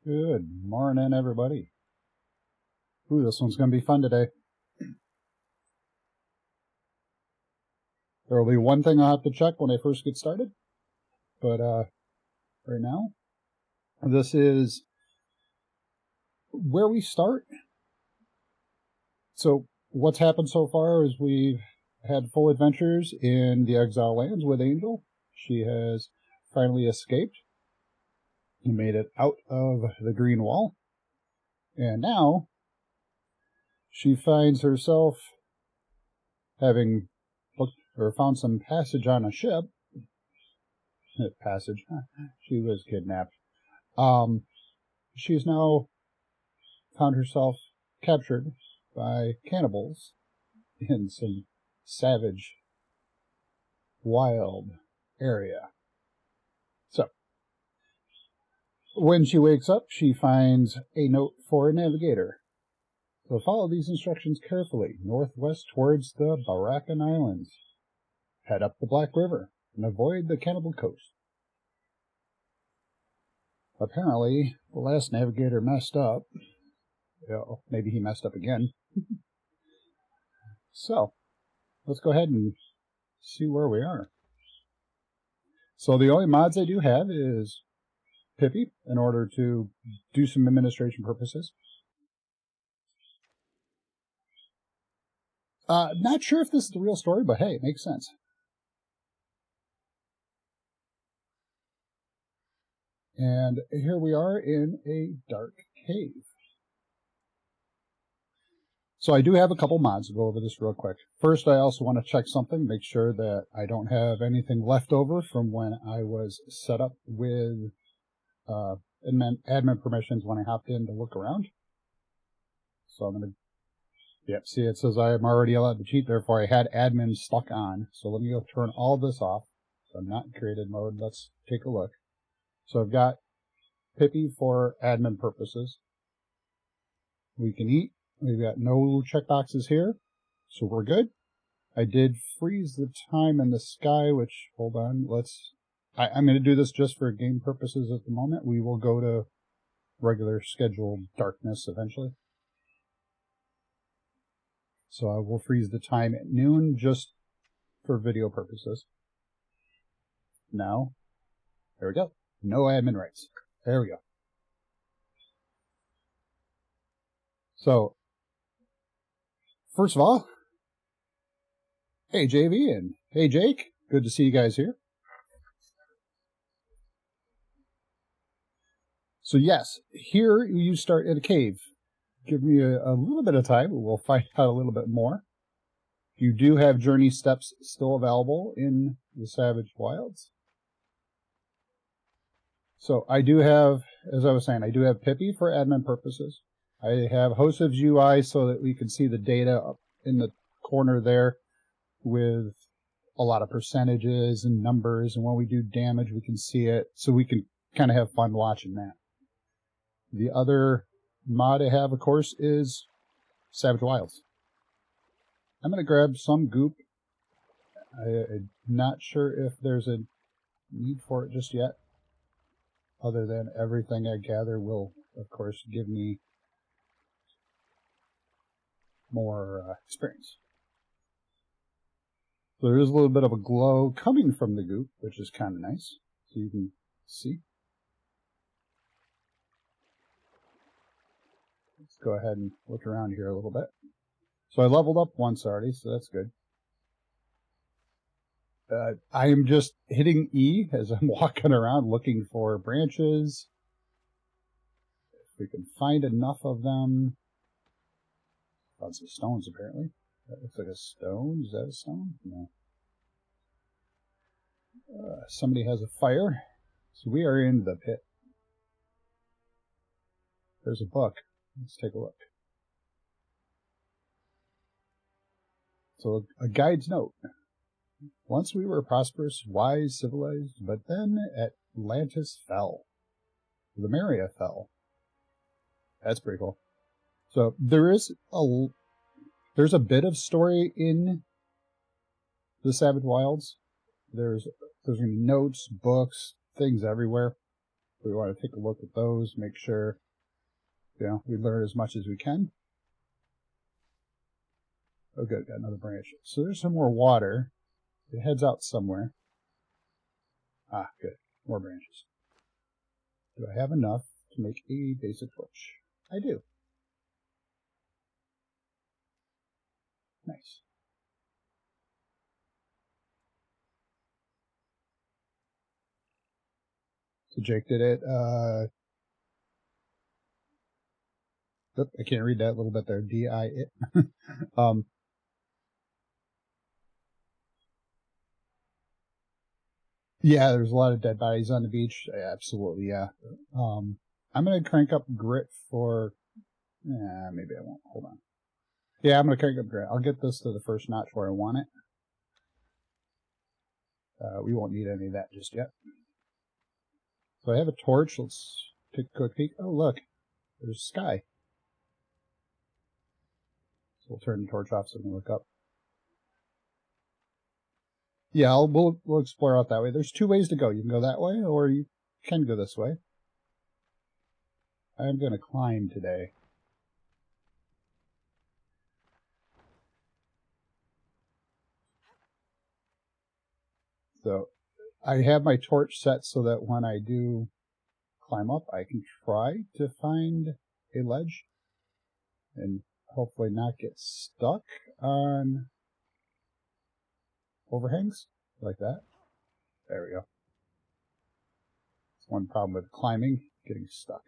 Good morning, everybody. Ooh, this one's going to be fun today. There will be one thing I'll have to check when I first get started. But right now, this is where we start. So what's happened so far is we've had full adventures in the Exile Lands with Angel. She has finally escaped and made it out of the green wall. And now she finds herself having looked or found some passage on a ship. Passage. She was kidnapped. She's now found herself captured by cannibals in some savage, wild area. So, when she wakes up, she finds a note for a navigator. So follow these instructions carefully, northwest towards the Barakan Islands. Head up the Black River and avoid the Cannibal Coast. Apparently, the last navigator messed up. Maybe he messed up again. So, let's go ahead and see where we are. So the only mods I do have is Pippi in order to do some administration purposes. Not sure if this is the real story, but hey, it makes sense. And here we are in a dark cave. So I do have a couple mods to go over this real quick. First, I also want to check something, make sure that I don't have anything left over from when I was set up with admin permissions when I hopped in to look around. So I'm going to, see, it says I am already allowed to cheat, therefore I had admin stuck on. So let me go turn all this off. So I'm not in created mode. Let's take a look. So I've got Pippi for admin purposes. We can eat. We've got no checkboxes here, so we're good. I did freeze the time in the sky, which, hold on, I'm going to do this just for game purposes at the moment. We will go to regular scheduled darkness eventually. So I will freeze the time at noon just for video purposes. Now, there we go. No admin rights. There we go. So, first of all, hey JV and hey Jake, good to see you guys here. So yes, here you start at a cave. Give me a little bit of time, we'll find out a little bit more. You do have journey steps still available in the Savage Wilds. So I do have, as I was saying, I do have Pippi for admin purposes. I have Hosev's UI so that we can see the data up in the corner there with a lot of percentages and numbers, and when we do damage we can see it, so we can kind of have fun watching that. The other mod I have, of course, is Savage Wilds. I'm going to grab some goop. I'm not sure if there's a need for it just yet, other than everything I gather will, of course, give me more experience. So there is a little bit of a glow coming from the goop, which is kind of nice. So you can see. Let's go ahead and look around here a little bit. So I leveled up once already, so that's good. I am just hitting E as I'm walking around looking for branches. If we can find enough of them. Lots of stones, apparently. That looks like a stone. Is that a stone? No. Somebody has a fire. So we are in the pit. There's a book. Let's take a look. So a guide's note. Once we were prosperous, wise, civilized, but then Atlantis fell. Lemuria fell. That's pretty cool. So there's a bit of story in the Savage Wilds. There's going to be notes, books, things everywhere. We want to take a look at those, make sure, you know, we learn as much as we can. Oh good, got another branch. So there's some more water. It heads out somewhere. Ah, good. More branches. Do I have enough to make a basic torch? I do. Nice. So Jake did it. I can't read that little bit there. D-I-it. Yeah, there's a lot of dead bodies on the beach. Absolutely, yeah. I'm going to crank up grit for... maybe I won't. Hold on. Yeah, I'm going to crank up grit. I'll get this to the first notch where I want it. We won't need any of that just yet. So I have a torch. Let's take a quick peek. Oh, look. There's sky. So we'll turn the torch off so we can look up. Yeah, we'll explore out that way. There's two ways to go. You can go that way, or you can go this way. I'm going to climb today. So I have my torch set so that when I do climb up, I can try to find a ledge and hopefully not get stuck on overhangs like that. There we go. That's one problem with climbing, getting stuck.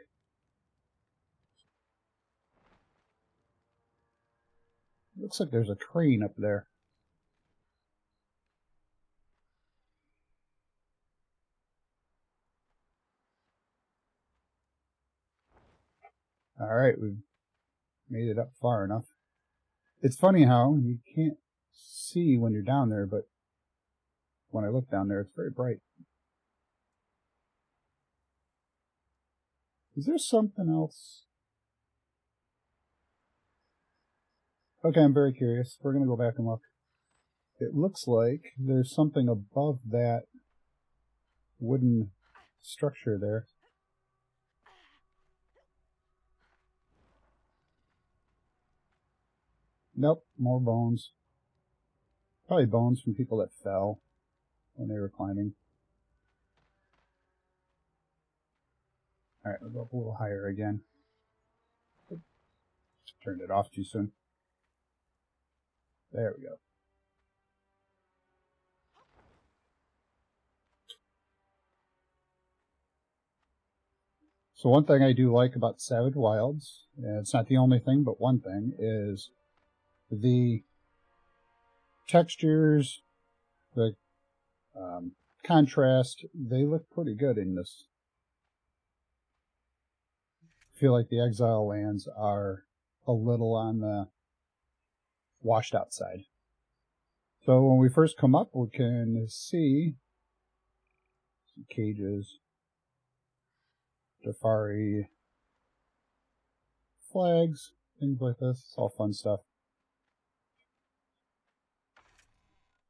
Looks like there's a crane up there. Alright, we've made it up far enough. It's funny how you can't see when you're down there, but when I look down there, it's very bright. Is there something else? Okay, I'm very curious. We're going to go back and look. It looks like there's something above that wooden structure there. Nope, more bones. Probably bones from people that fell when they were climbing. Alright, we'll go up a little higher again. Turned it off too soon. There we go. So one thing I do like about Savage Wilds, and it's not the only thing, but one thing, is the textures, the contrast, they look pretty good in this. I feel like the Exile Lands are a little on the washed out side. So when we first come up, we can see some cages, Jafari flags, things like this. It's all fun stuff.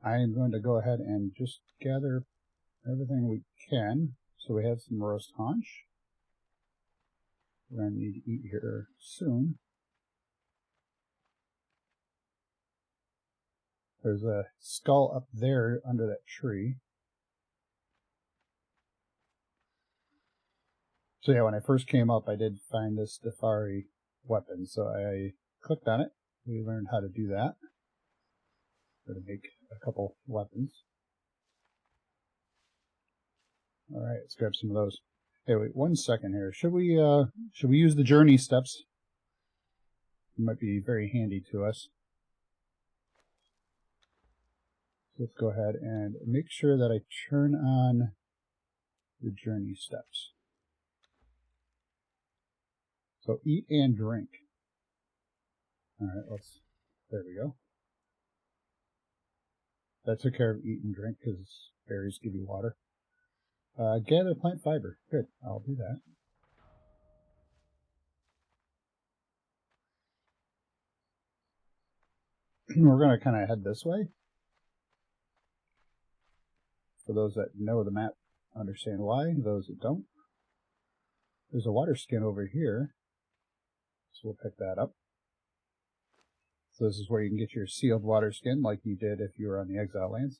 I am going to go ahead and just gather everything we can. So we have some roast haunch. We're going to need to eat here soon. There's a skull up there under that tree. So yeah, when I first came up, I did find this Jafari weapon. So I clicked on it. We learned how to do that. Or to make a couple weapons. Alright, let's grab some of those. Hey, wait 1 second here. Should we use the journey steps? It might be very handy to us. So let's go ahead and make sure that I turn on the journey steps. So eat and drink. Alright, there we go. That took care of eat and drink because berries give you water. Gather plant fiber. Good, I'll do that. We're going to kind of head this way. For those that know the map, understand why. Those that don't. There's a water skin over here, so we'll pick that up. So this is where you can get your sealed water skin like you did if you were on the Exile Lands.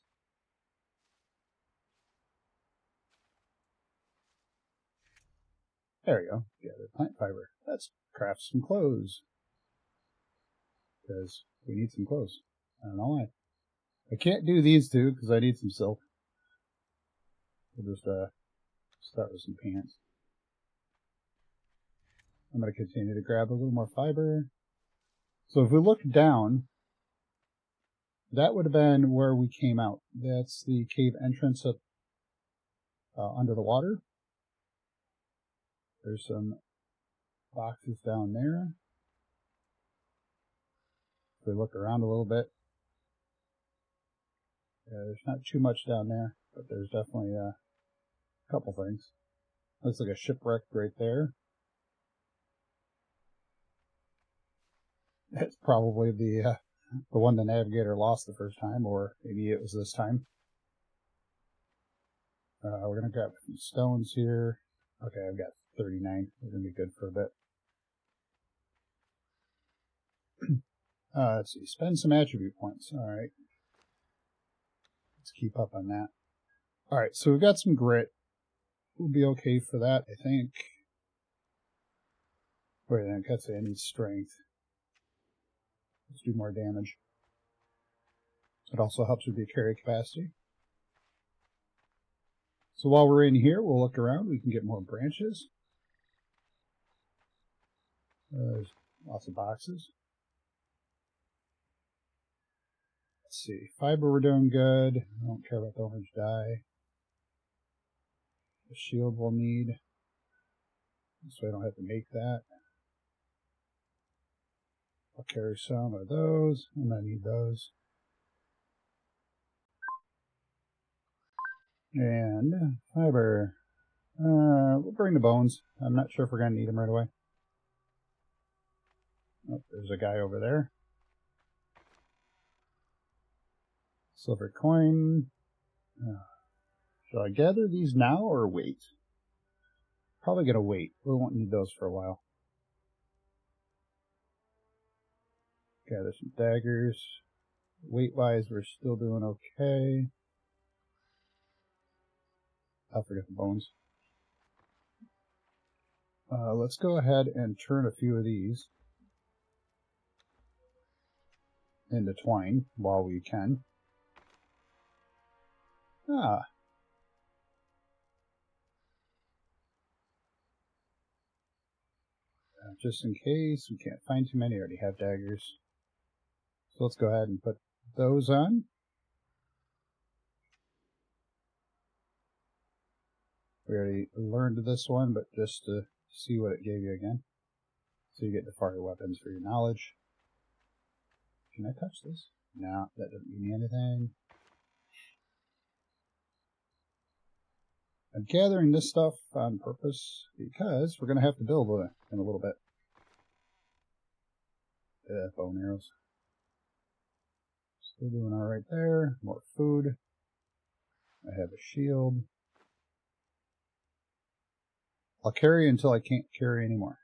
There we go. Gather plant fiber. Let's craft some clothes. Because we need some clothes. I don't know why. I can't do these two because I need some silk. We'll just start with some pants. I'm going to continue to grab a little more fiber. So if we look down, that would have been where we came out. That's the cave entrance up under the water. There's some boxes down there. If we look around a little bit, there's not too much down there, but there's definitely a couple things. Looks like a shipwreck right there. That's probably the one the navigator lost the first time, or maybe it was this time. We're going to grab a few stones here. Okay, I've got 39. We're going to be good for a bit. Let's see. Spend some attribute points. All right. Let's keep up on that. All right, so we've got some grit. We'll be okay for that, I think. Wait, I gotta say I need strength. Let's do more damage. It also helps with your carry capacity. So while we're in here, we'll look around. We can get more branches. There's lots of boxes. Let's see. Fiber, we're doing good. I don't care about the orange dye. The shield we'll need, so I don't have to make that. I'll carry some of those. I'm going to need those. And fiber. We'll bring the bones. I'm not sure if we're going to need them right away. Oh, there's a guy over there. Silver coin. Shall I gather these now or wait? Probably going to wait. We won't need those for a while. Gather some daggers. Weight-wise, we're still doing okay. I'll forget the bones. Let's go ahead and turn a few of these into twine while we can. Just in case we can't find too many, I already have daggers. So let's go ahead and put those on. We already learned this one, but just to see what it gave you again. So you get the fire weapons for your knowledge. Can I touch this? No, that doesn't mean anything. I'm gathering this stuff on purpose because we're going to have to build in a little bit. Bone arrows. Still doing all right there. More food. I have a shield. I'll carry until I can't carry anymore.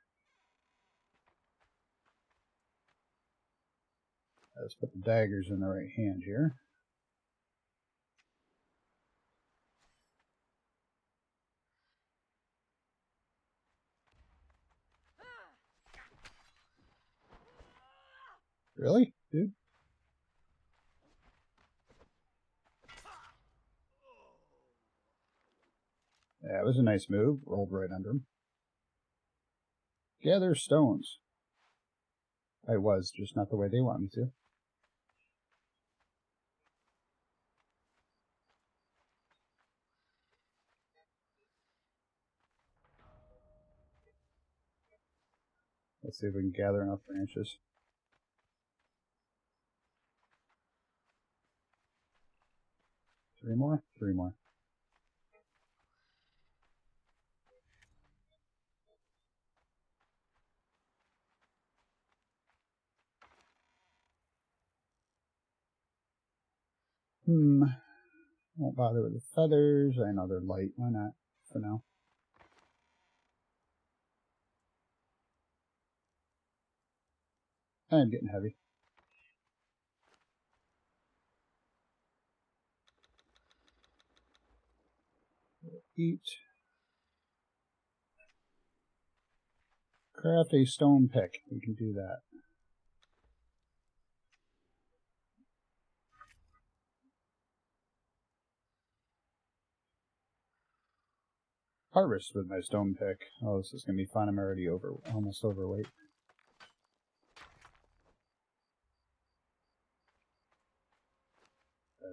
Let's put the daggers in the right hand here. Really? Dude? Yeah, it was a nice move. Rolled right under him. Gather stones. I was, just not the way they want me to. Let's see if we can gather enough branches. Three more? Three more. Won't bother with the feathers. I know they're light. Why not? For now. I'm getting heavy. Eat. Craft a stone pick. We can do that. Harvest with my stone pick. Oh, this is going to be fun. I'm already almost overweight.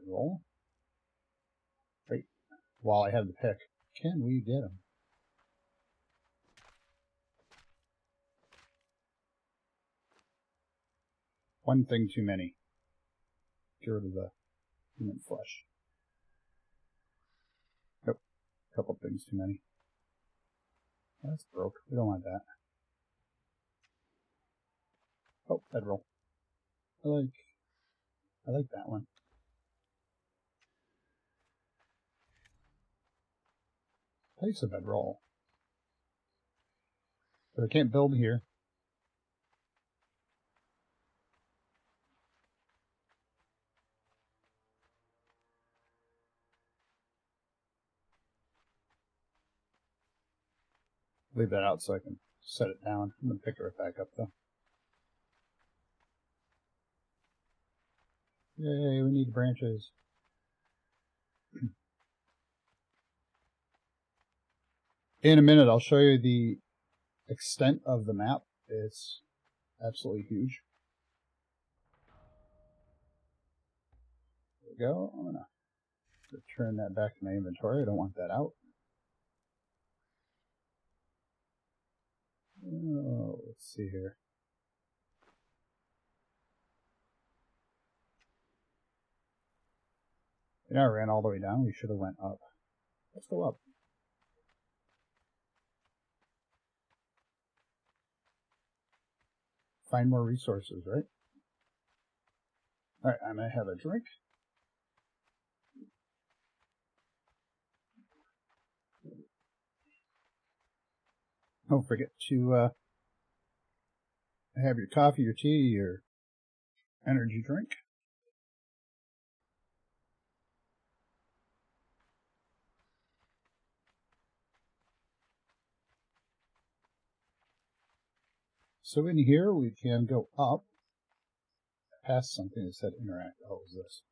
Roll. Wait, while I have the pick, can we get him? One thing too many. Get rid of the human flesh. Nope, a couple things too many. That's broke. We don't want that. Oh, bedroll. I like that one. Place a bedroll. But I can't build here. Leave that out so I can set it down. I'm going to pick it right back up though. Yay, we need branches. In a minute, I'll show you the extent of the map. It's absolutely huge. There we go. I'm going to return that back to my inventory. I don't want that out. Oh, let's see here. You know, I ran all the way down. We should have went up. Let's go up. Find more resources, right? Alright, I'm going to have a drink. Don't forget to have your coffee, your tea, your energy drink. So in here we can go up past something that said interact. Oh, what was this?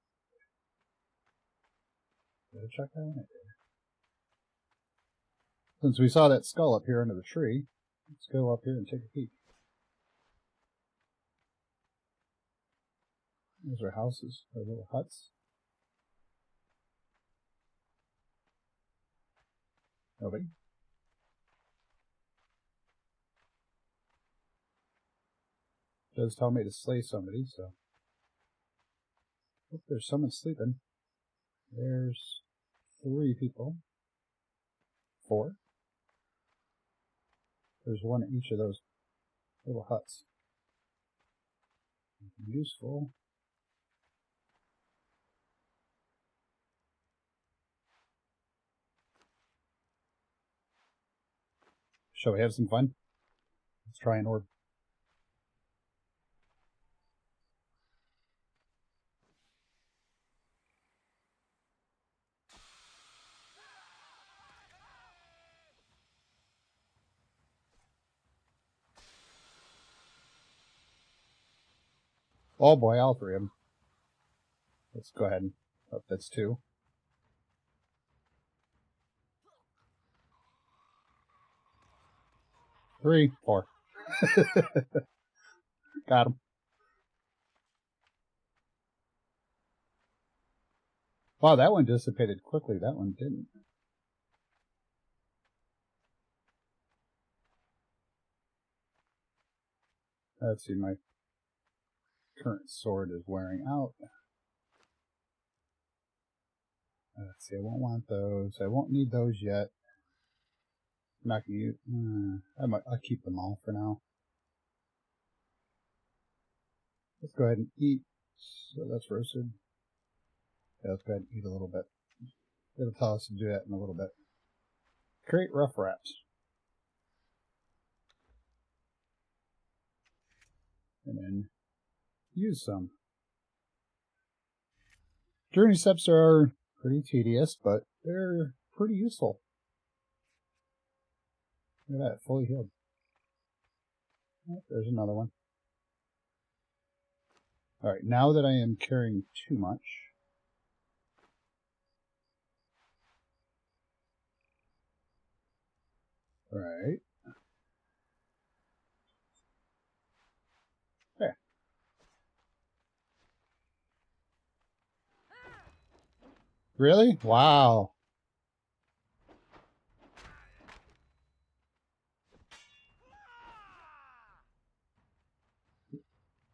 Did I check that one? Since we saw that skull up here under the tree, let's go up here and take a peek. Those are houses, or little huts. Nobody. It does tell me to slay somebody, so. Oh, there's someone sleeping. There's 3 people. 4. There's one in each of those little huts. Useful. Shall we have some fun? Let's try an orb. Oh boy, all 3 of them. Let's go ahead and, oh, that's 2. Three, 4. Got him. Wow, that one dissipated quickly. That one didn't. Let's see, my current sword is wearing out. Let's see, I won't want those. I won't need those yet. I'm not going to use... I'll keep them all for now. Let's go ahead and eat. So that's roasted. Yeah, let's go ahead and eat a little bit. It'll tell us to do that in a little bit. Create rough wraps. And then use some. Journey steps are pretty tedious, but they're pretty useful. Look at that, fully healed. Oh, there's another one. Alright, now that I am carrying too much, alright. There. Really? Wow.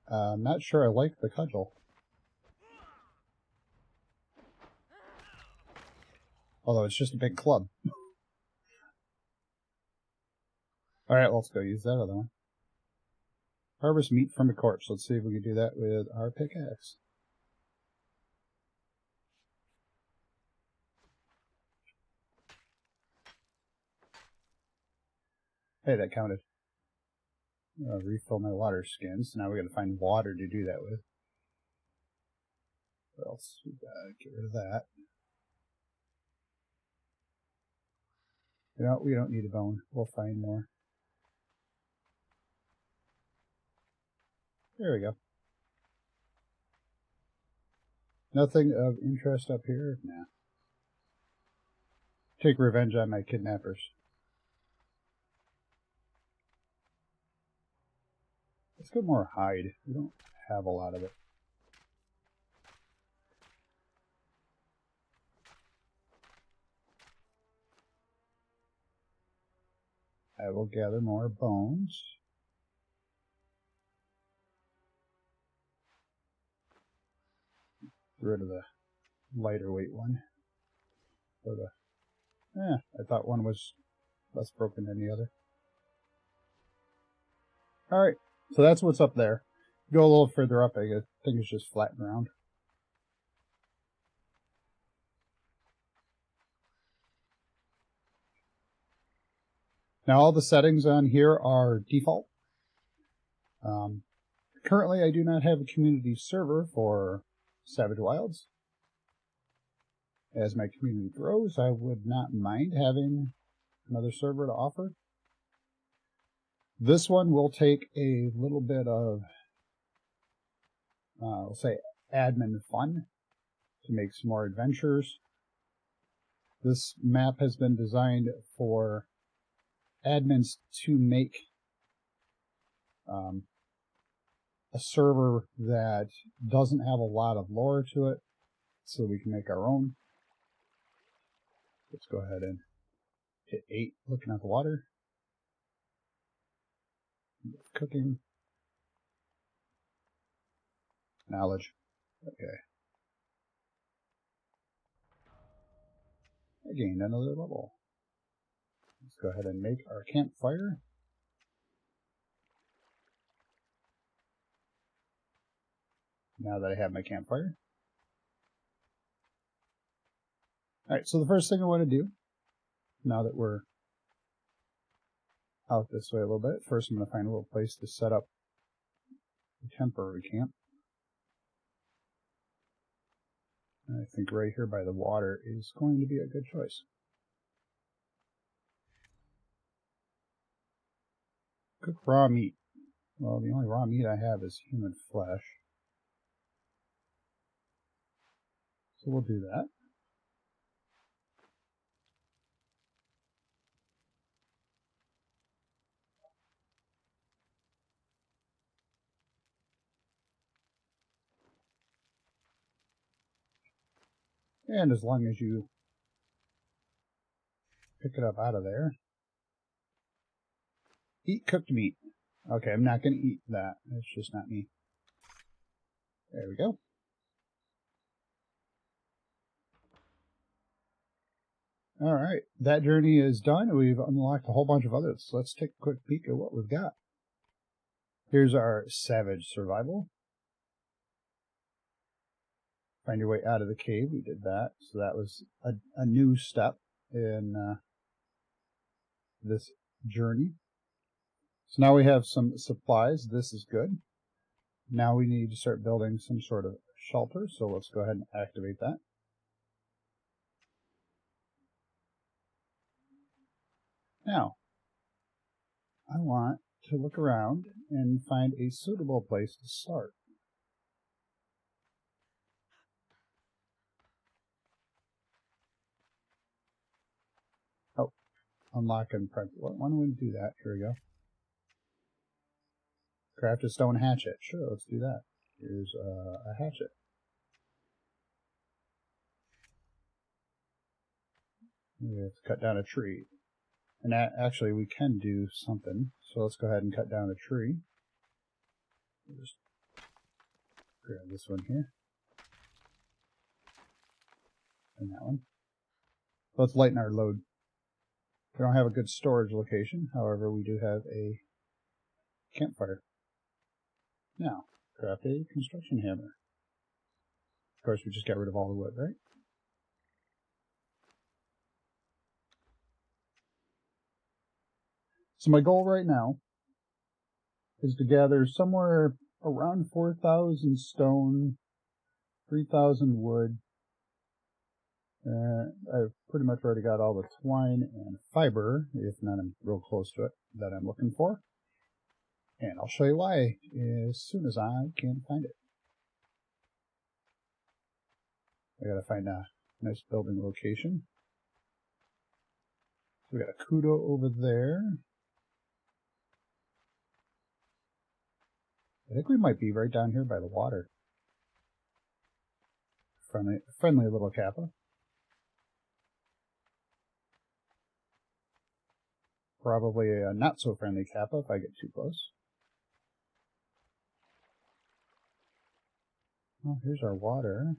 I'm not sure I like the cudgel. Although it's just a big club. Alright, let's go use that other one. Harvest meat from a corpse. Let's see if we can do that with our pickaxe. Hey, that counted. Refill my water skins. Now we gotta find water to do that with. What else? We gotta get rid of that. You know, we don't need a bone. We'll find more. There we go. Nothing of interest up here? Nah. Take revenge on my kidnappers. Let's go more hide. We don't have a lot of it. I will gather more bones. Get rid of the lighter weight one. Or the, I thought one was less broken than the other. Alright, so that's what's up there. Go a little further up, I think it's just flat ground. Now all the settings on here are default. Currently I do not have a community server for Savage Wilds. As my community grows, I would not mind having another server to offer. This one will take a little bit of, we'll say, admin fun to make some more adventures. This map has been designed for admins to make a server that doesn't have a lot of lore to it, so we can make our own. Let's go ahead and hit 8, looking at the water. Cooking. Knowledge. Okay. I gained another level. Let's go ahead and make our campfire. Now that I have my campfire. Alright, so the first thing I want to do, now that we're out this way a little bit, first I'm going to find a little place to set up a temporary camp. And I think right here by the water is going to be a good choice. Cook raw meat. Well, the only raw meat I have is human flesh. So we'll do that. And as long as you pick it up out of there. Eat cooked meat. Okay, I'm not going to eat that. It's just not me. There we go. Alright, that journey is done. We've unlocked a whole bunch of others. Let's take a quick peek at what we've got. Here's our Savage Survival. Find your way out of the cave. We did that. So that was a new step in this journey. So now we have some supplies. This is good. now we need to start building some sort of shelter, so let's go ahead and activate that. Now, I want to look around and find a suitable place to start. Oh, unlock and prep. Why don't we do that? Here we go. Craft a stone hatchet. Sure, let's do that. Here's a hatchet. We have to cut down a tree. And actually, we can do something. So let's go ahead and cut down a tree. Just grab this one here. And that one. Let's lighten our load. We don't have a good storage location. However, we do have a campfire. Now, craft a construction hammer. Of course, we just got rid of all the wood, right? So my goal right now is to gather somewhere around 4,000 stone, 3,000 wood. I've pretty much already got all the twine and fiber, if not I'm real close to it, that I'm looking for. And I'll show you why as soon as I can find it. I gotta find a nice building location. So we got a kudo over there. I think we might be right down here by the water. Friendly little kappa. Probably a not so friendly kappa if I get too close. Oh, here's our water.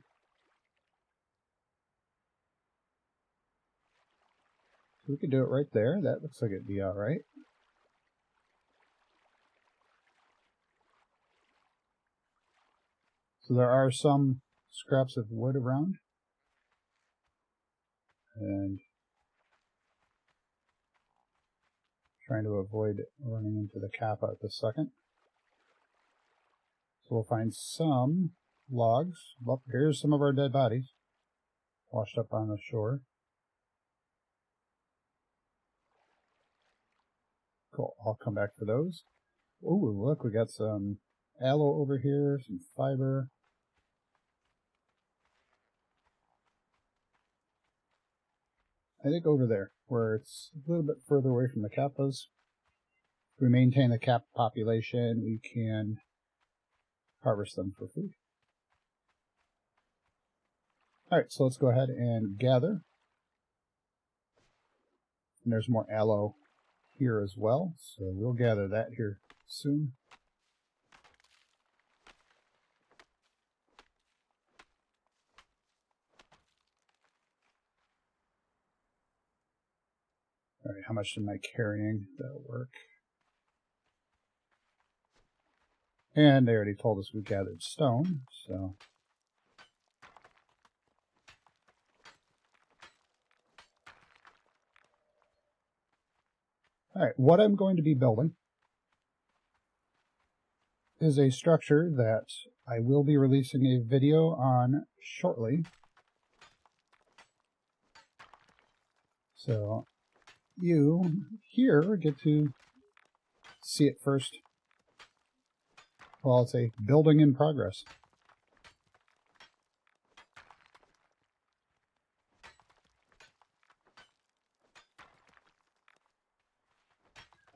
So we could do it right there. That looks like it'd be alright. So there are some scraps of wood around. And trying to avoid running into the kappa at the second. So we'll find some logs. Well, here's some of our dead bodies washed up on the shore. Cool, I'll come back for those. Ooh, look, we got some aloe over here, some fiber. I think over there, where it's a little bit further away from the kappas. If we maintain the kappa population, we can harvest them for food. Alright, so let's go ahead and gather. And there's more aloe here as well, so we'll gather that here soon. Alright, how much am I carrying? That'll work. And they already told us we gathered stone, so... Alright, what I'm going to be building is a structure that I will be releasing a video on shortly. So, you here get to see it first. Well, it's a building in progress.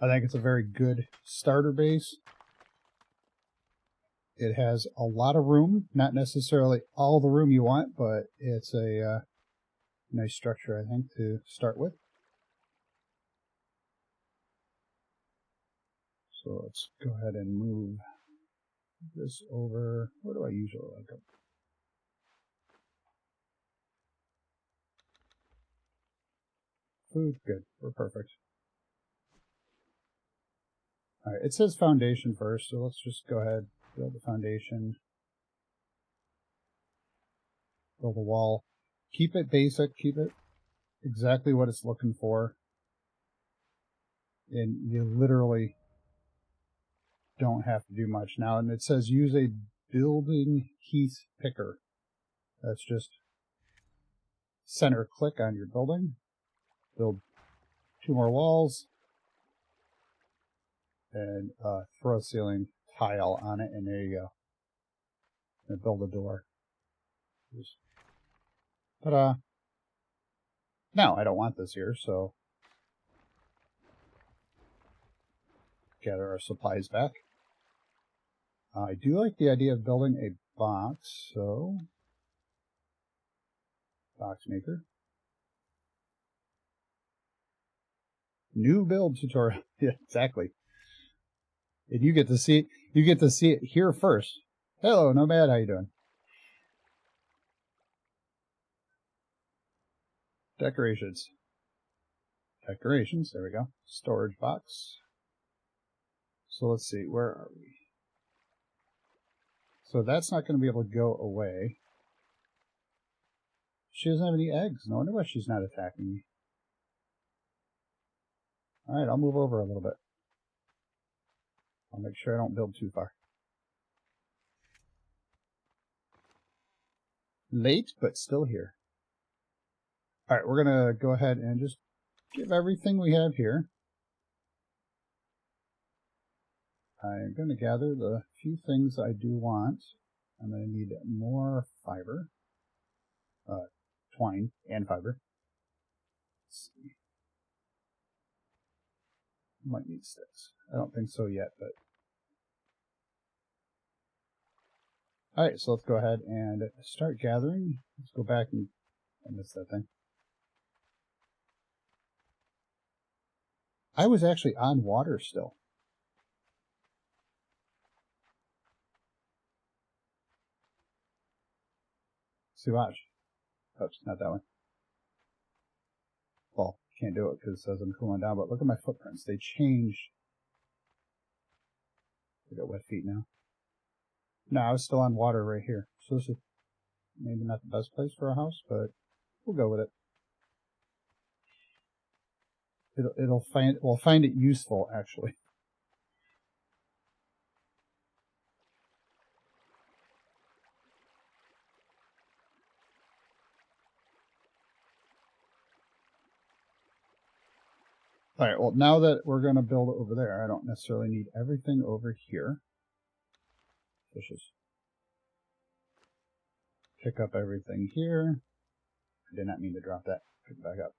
I think it's a very good starter base. It has a lot of room, not necessarily all the room you want, but it's a nice structure, I think, to start with. So let's go ahead and move this over. Where do I usually like them? Food, good, we're perfect. Alright, it says foundation first, so let's just go ahead, build the foundation. Build a wall. Keep it basic, keep it exactly what it's looking for. And you literally don't have to do much now. And it says use a building heath picker. That's just center click on your building, build 2 more walls, and throw a ceiling tile on it, and there you go. And build a door. Just, ta-da! Now, I don't want this here, so gather our supplies back. I do like the idea of building a box, so box maker. New build tutorial. Yeah, exactly. And you get to see it here first. Hello, Nomad, how you doing? Decorations. Decorations, there we go. Storage box. So let's see, where are we? So that's not going to be able to go away. She doesn't have any eggs. No wonder why she's not attacking me. Alright, I'll move over a little bit. I'll make sure I don't build too far. Late, but still here. Alright, we're going to go ahead and just give everything we have here. I'm going to gather the few things I do want. I'm going to need more fiber. Twine and fiber. Let's see. Might need sticks. I don't think so yet, but... Alright, so let's go ahead and start gathering. Let's go back and... I missed that thing. I was actually on water still. See, watch. Oops, not that one. Well, can't do it because it says I'm cooling down, but look at my footprints. They changed. I got wet feet now. No, I was still on water right here. So this is maybe not the best place for a house, but we'll go with it. We'll find it useful, actually. Alright, well, now that we're going to build over there, I don't necessarily need everything over here. Let's just pick up everything here. I did not mean to drop that. Pick it back up.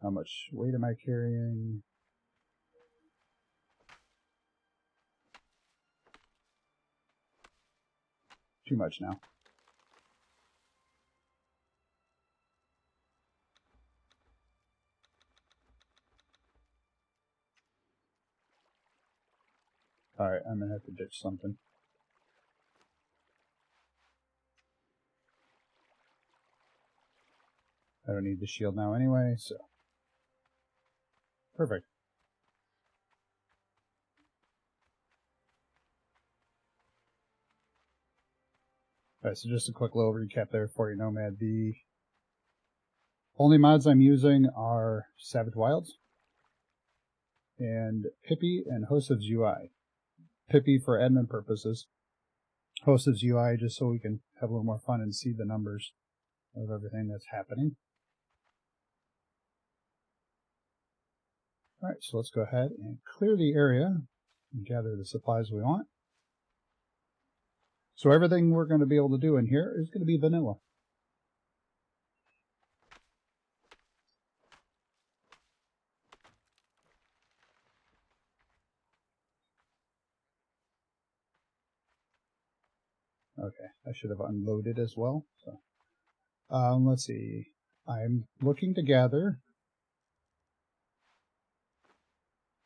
How much weight am I carrying? Too much now. Alright, I'm going to have to ditch something. I don't need the shield now anyway, so... Perfect. Alright, so just a quick little recap there for you, Nomad. The only mods I'm using are Savage Wilds and Pippi and Hostev's UI. Pippi for admin purposes. Hostev's UI just so we can have a little more fun and see the numbers of everything that's happening. Alright, so let's go ahead and clear the area and gather the supplies we want. So everything we're going to be able to do in here is going to be vanilla. Okay, I should have unloaded as well. So, let's see. I'm looking to gather.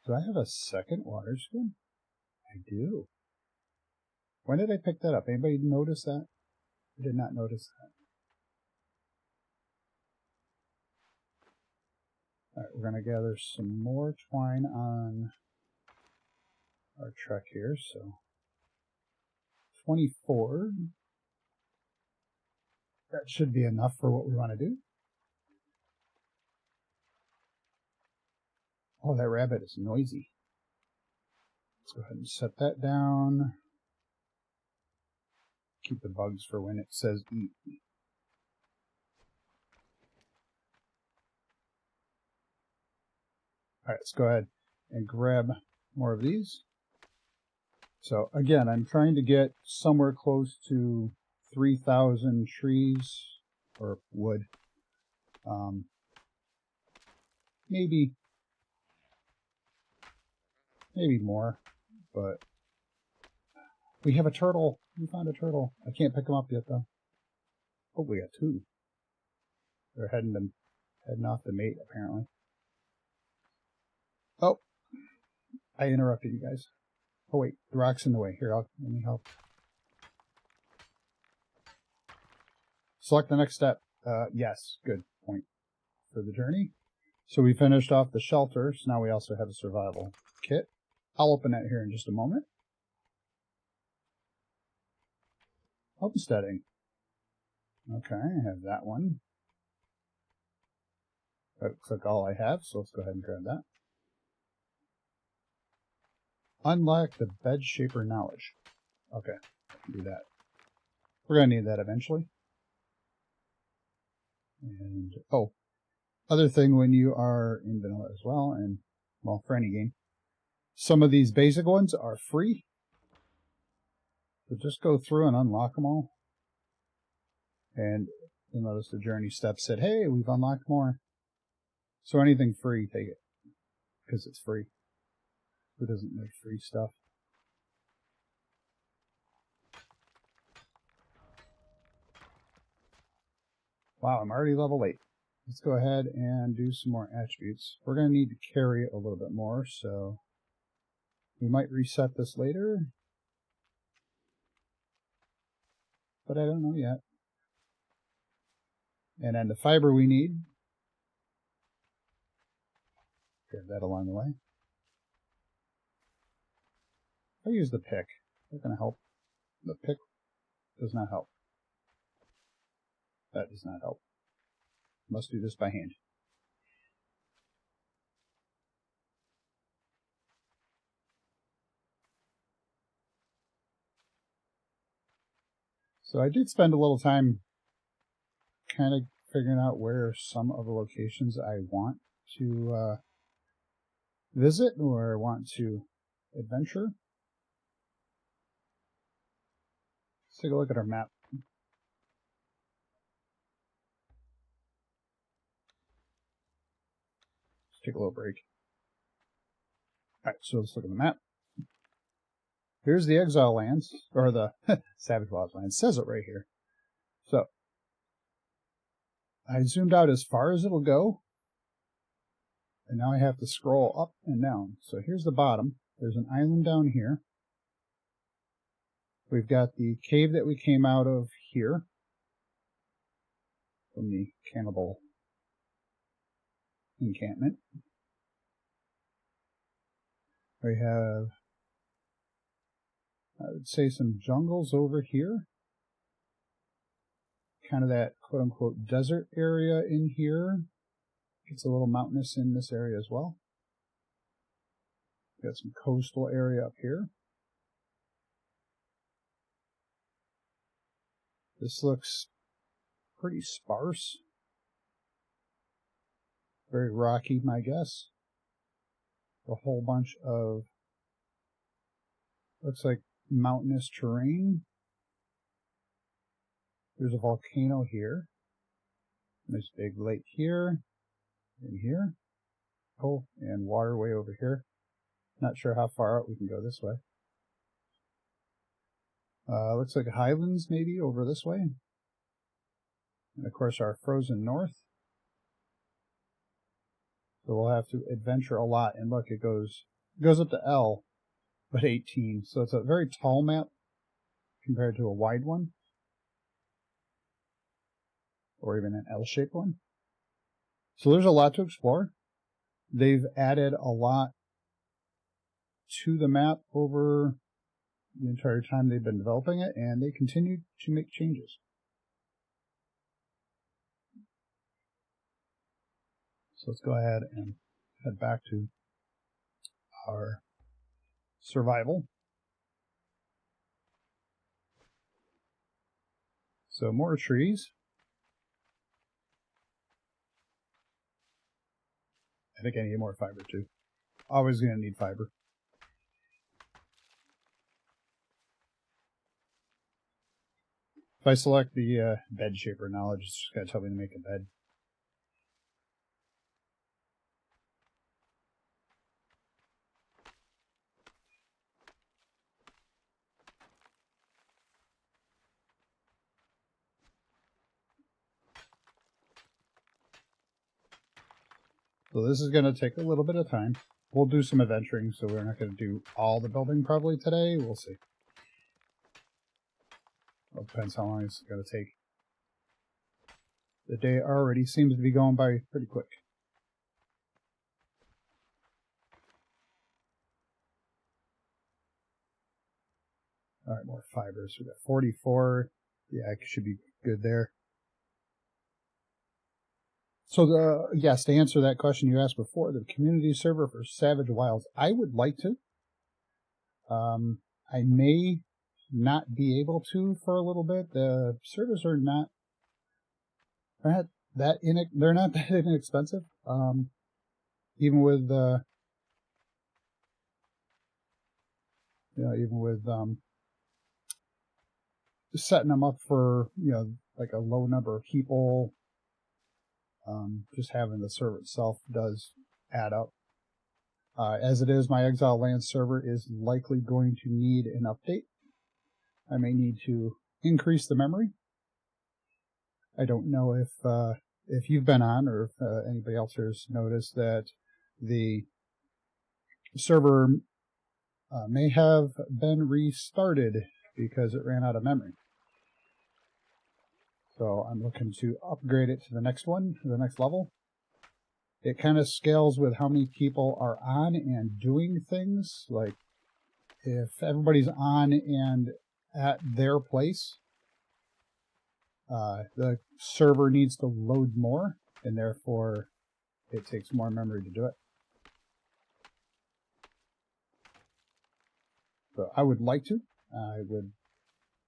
Do I have a second water skin? I do. When did I pick that up? Anybody notice that? I did not notice that. Alright, we're going to gather some more twine on our truck here. So, 24. That should be enough for what we want to do. Oh, that rabbit is noisy. Let's go ahead and set that down. Keep the bugs for when it says eat. Alright, let's go ahead and grab more of these. So again, I'm trying to get somewhere close to 3,000 trees or wood. Maybe more, but we have a turtle. We found a turtle. I can't pick him up yet though. Oh, we got two. They're heading off to mate apparently. Oh, I interrupted you guys. Oh wait, the rock's in the way. Here, let me help. Select the next step. Yes, good point for the journey. So we finished off the shelter, so now we also have a survival kit. I'll open that here in just a moment. Homesteading. Okay, I have that one. That looks like all I have, so let's go ahead and grab that. Unlock the bed shaper knowledge. Okay, I can do that. We're going to need that eventually. And, oh, other thing when you are in vanilla as well, and, well, for any game, some of these basic ones are free. So just go through and unlock them all. And you'll notice the journey steps said, hey, we've unlocked more. So anything free, take it. Because it's free. Who doesn't like free stuff? Wow, I'm already level 8. Let's go ahead and do some more attributes. We're going to need to carry a little bit more, so we might reset this later. But I don't know yet. And then the fiber we need. Grab that along the way. I use the pick. That's going to help. The pick does not help. That does not help. Must do this by hand. So I did spend a little time kind of figuring out where some of the locations I want to visit or want to adventure. Let's take a look at our map. Let's take a little break. Alright, so let's look at the map. Here's the Exile Lands, or the Savage Wilds Lands. It says it right here. So, I zoomed out as far as it'll go. And now I have to scroll up and down. So here's the bottom. There's an island down here. We've got the cave that we came out of here. From the cannibal encampment. We have, I would say, some jungles over here. Kind of that quote-unquote desert area in here. It's a little mountainous in this area as well. Got some coastal area up here. This looks pretty sparse. Very rocky, my guess. A whole bunch of, looks like mountainous terrain. There's a volcano here. Nice big lake here. And here. Oh, and waterway over here. Not sure how far out we can go this way. Looks like highlands maybe over this way. And of course our frozen north. So we'll have to adventure a lot. And look, it goes up to L, but 18. So it's a very tall map compared to a wide one. Or even an L-shaped one. So there's a lot to explore. They've added a lot to the map over the entire time they've been developing it, and they continue to make changes. So let's go ahead and head back to our survival. So more trees. I think I need more fiber too. Always going to need fiber. If I select the bed shaper knowledge, it's just going to tell me to make a bed. So this is going to take a little bit of time. We'll do some adventuring, so we're not going to do all the building probably today. We'll see. Well, depends how long it's going to take. The day already seems to be going by pretty quick. Alright, more fibers. We got 44. Yeah, I should be good there. So yes, to answer that question you asked before, the community server for Savage Wilds, I would like to. I may not be able to for a little bit. The servers are not that inexpensive. Even with setting them up for like a low number of people. Just having the server itself does add up. As it is, my Exile Lands server is likely going to need an update. I may need to increase the memory. I don't know if you've been on or if anybody else has noticed that the server may have been restarted because it ran out of memory. So I'm looking to upgrade it to the next one, to the next level. It kind of scales with how many people are on and doing things. Like, if everybody's on and at their place, the server needs to load more, and therefore it takes more memory to do it. So I would like to. I would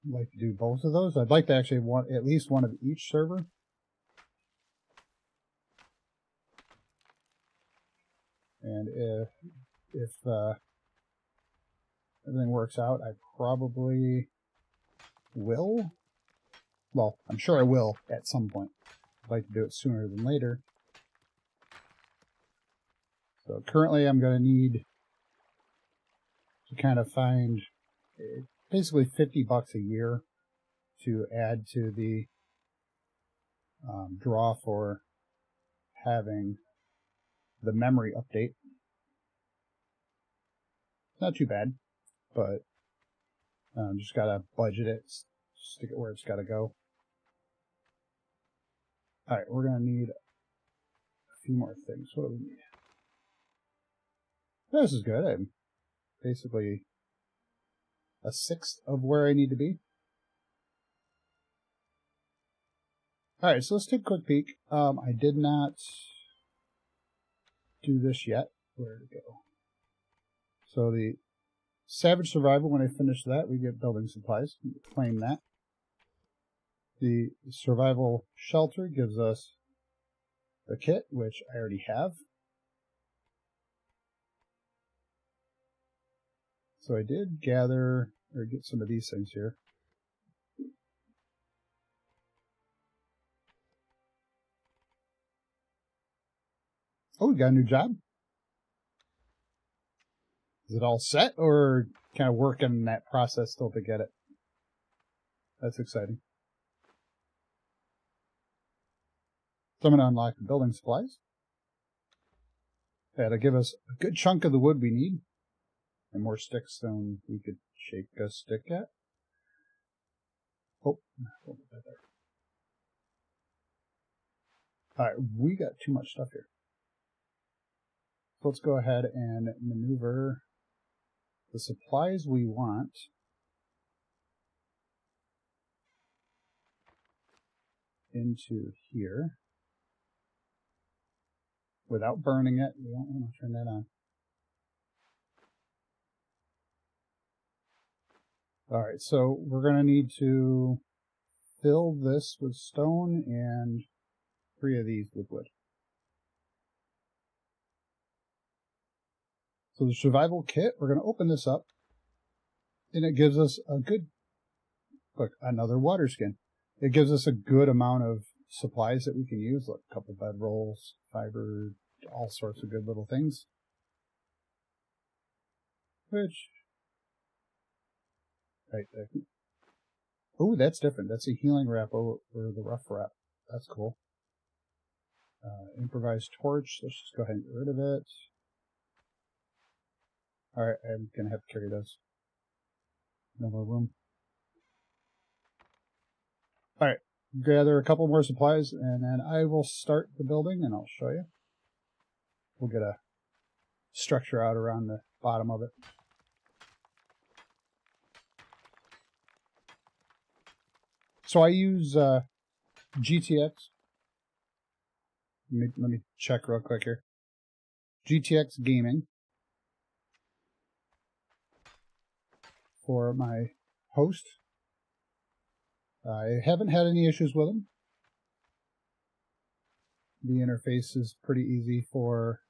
like to do both of those. I'd like to actually want at least one of each server. And if everything works out, I probably will. Well, I'm sure I will at some point. I'd like to do it sooner than later. So currently I'm going to need to kind of find basically $50 a year to add to the draw for having the memory update. Not too bad, but just gotta budget it, stick it where it's gotta go. Alright, we're gonna need a few more things. What do we need? This is good. I'm basically a sixth of where I need to be. Alright, so let's take a quick peek. I did not do this yet. Where to go? So the Savage Survival, when I finish that, we get building supplies. Claim that. The Survival Shelter gives us the kit, which I already have. So I did gather, or get some of these things here. Oh, we got a new job. Is it all set, or kind of working in that process still to get it? That's exciting. So I'm going to unlock the building supplies. That'll give us a good chunk of the wood we need. And more sticks than we could shake a stick at. Oh, hold it there. Alright, we got too much stuff here. So let's go ahead and maneuver the supplies we want into here without burning it. We don't want to turn that on. Alright, so we're going to need to fill this with stone and 3 of these with wood. So the survival kit, we're going to open this up, and it gives us a good, look, another water skin. It gives us a good amount of supplies that we can use, like a couple bed rolls, fiber, all sorts of good little things. Which, right there. Oh, that's different. That's a healing wrap over the rough wrap. That's cool. Improvised torch. Let's just go ahead and get rid of it. Alright, I'm going to have to carry those. No more room. Alright, gather a couple more supplies, and then I will start the building, and I'll show you. We'll get a structure out around the bottom of it. So I use GTX. Let me check real quick here. GTX Gaming for my host. I haven't had any issues with them. The interface is pretty easy for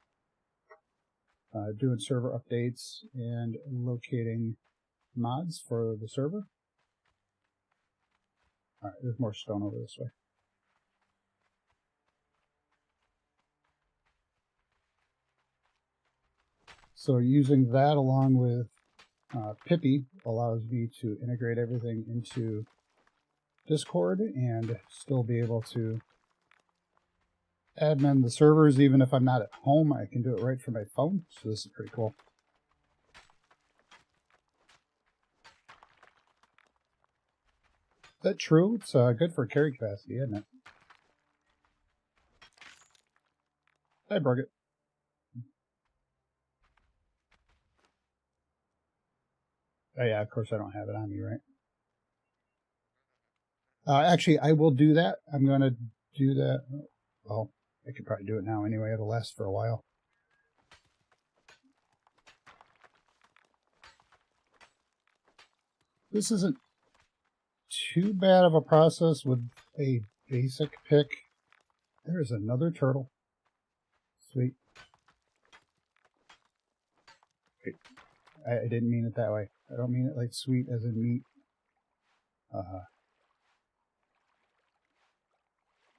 doing server updates and locating mods for the server. Alright, there's more stone over this way. So using that along with Pippy allows me to integrate everything into Discord and still be able to admin the servers even if I'm not at home. I can do it right from my phone, so this is pretty cool. Is that true? It's good for carry capacity, isn't it? I broke it. Oh yeah, of course I don't have it on me, right? Actually, I will do that. I'm going to do that. Well, I could probably do it now anyway. It'll last for a while. This isn't too bad of a process with a basic pick. There's another turtle. Sweet. Wait, I didn't mean it that way. I don't mean it like sweet as in meat. I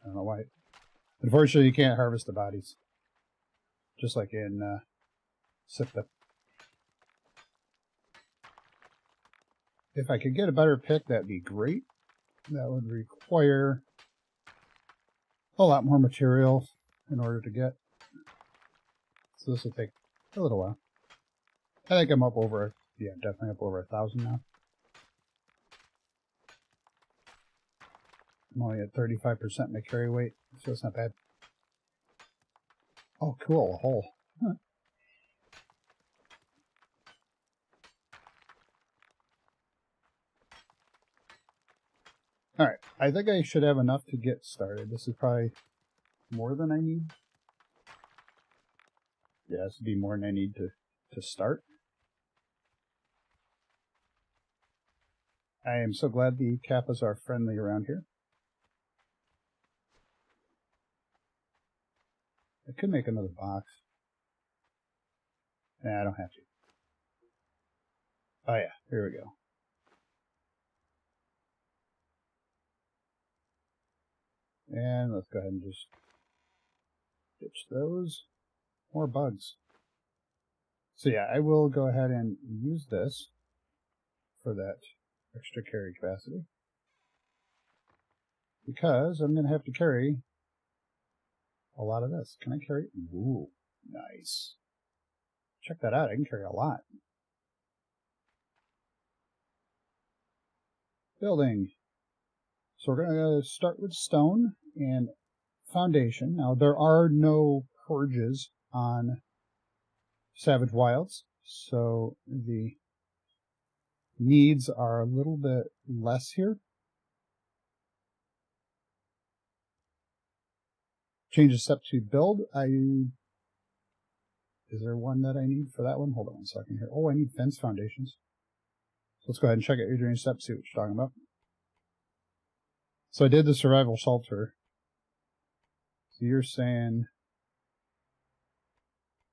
don't know why. Unfortunately, you can't harvest the bodies. Just like in Sipta. If I could get a better pick, that'd be great. That would require a lot more material in order to get. So this will take a little while. I think I'm up over, yeah, definitely up over 1,000 now. I'm only at 35% my carry weight, so it's not bad. Oh, cool, a hole. Huh. Alright, I think I should have enough to get started. This is probably more than I need. Yeah, this would be more than I need to start. I am so glad the kappas are friendly around here. I could make another box. Nah, I don't have to. Oh yeah, here we go. And let's go ahead and just ditch those. More bugs. So yeah, I will go ahead and use this for that extra carry capacity. Because I'm going to have to carry a lot of this. Can I carry? Ooh, nice. Check that out. I can carry a lot. Building. So we're going to start with stone and foundation. Now, there are no purges on Savage Wilds, so the needs are a little bit less here. Change the step to build. Is there one that I need for that one? Hold on one second here. Oh, I need fence foundations. Let's go ahead and check out your dream step, see what you're talking about. So I did the survival shelter. So you're saying,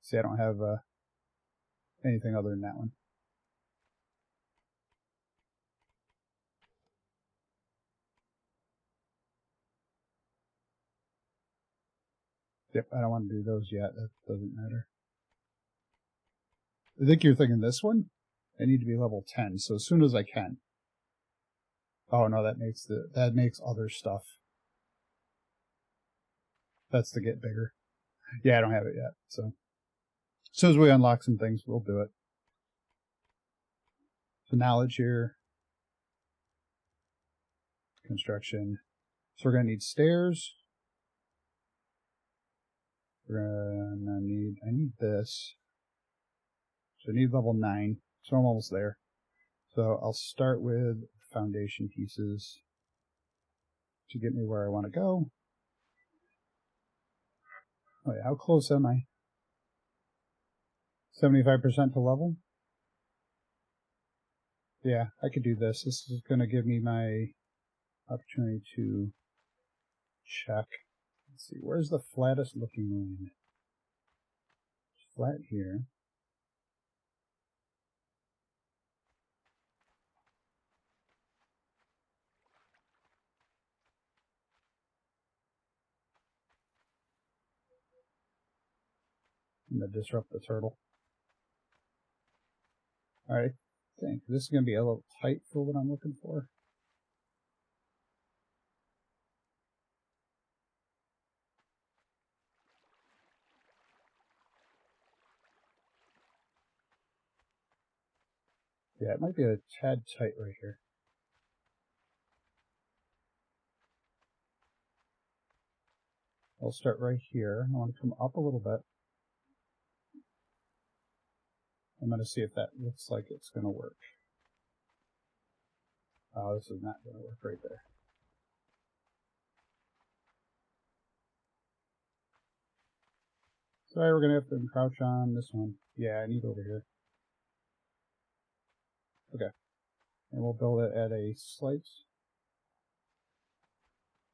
see, I don't have anything other than that one. Yep, I don't want to do those yet. That doesn't matter. I think you're thinking this one. I need to be level 10, so as soon as I can. Oh no, that makes other stuff. That's to get bigger. Yeah, I don't have it yet, so as soon as we unlock some things, we'll do it. So knowledge here. Construction. So we're gonna need stairs. We're gonna need, I need this. So I need level 9, so I'm almost there. So I'll start with foundation pieces to get me where I want to go. Oh yeah, how close am I? 75% to level? Yeah, I could do this. This is going to give me my opportunity to check. Let's see, where's the flattest looking land? It's flat here. I'm going to disrupt the turtle. Alright, I think this is going to be a little tight for what I'm looking for. Yeah, it might be a tad tight right here. I'll start right here. I want to come up a little bit. I'm going to see if that looks like it's going to work. Oh, this is not going to work right there. Sorry, we're going to have to encroach on this one. Yeah, I need over here. Okay. And we'll build it at a slight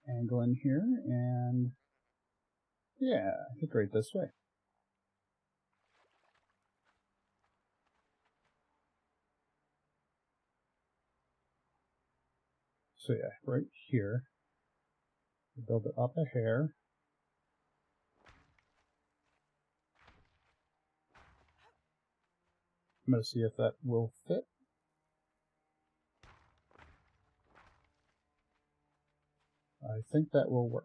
angle in here. And yeah, I think right this way. So yeah, right here. We'll build it up a hair. I'm going to see if that will fit. I think that will work.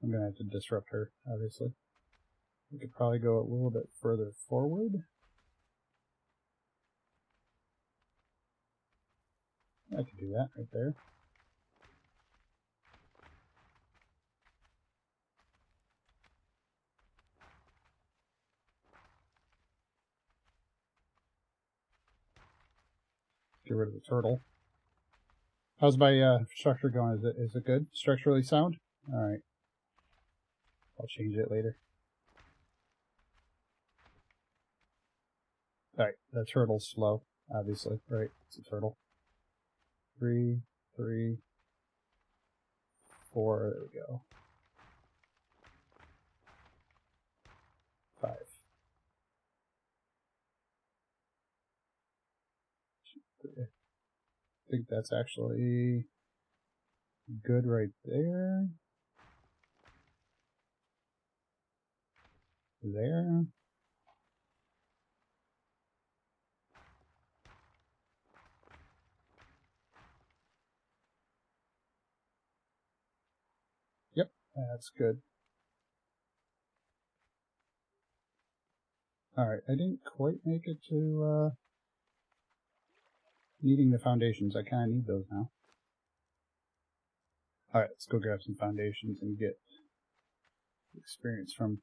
I'm going to have to disrupt her, obviously. We could probably go a little bit further forward. I could do that right there. Get rid of the turtle. How's my structure going? Is it good? Structurally sound? Alright. I'll change it later. Alright, the turtle's slow, obviously. Right, it's a turtle. 3, 3, 4, there we go. 5. I think that's actually good right there. There. Yep, that's good. Alright, I didn't quite make it to needing the foundations. I kind of need those now. Alright, let's go grab some foundations and get experience from...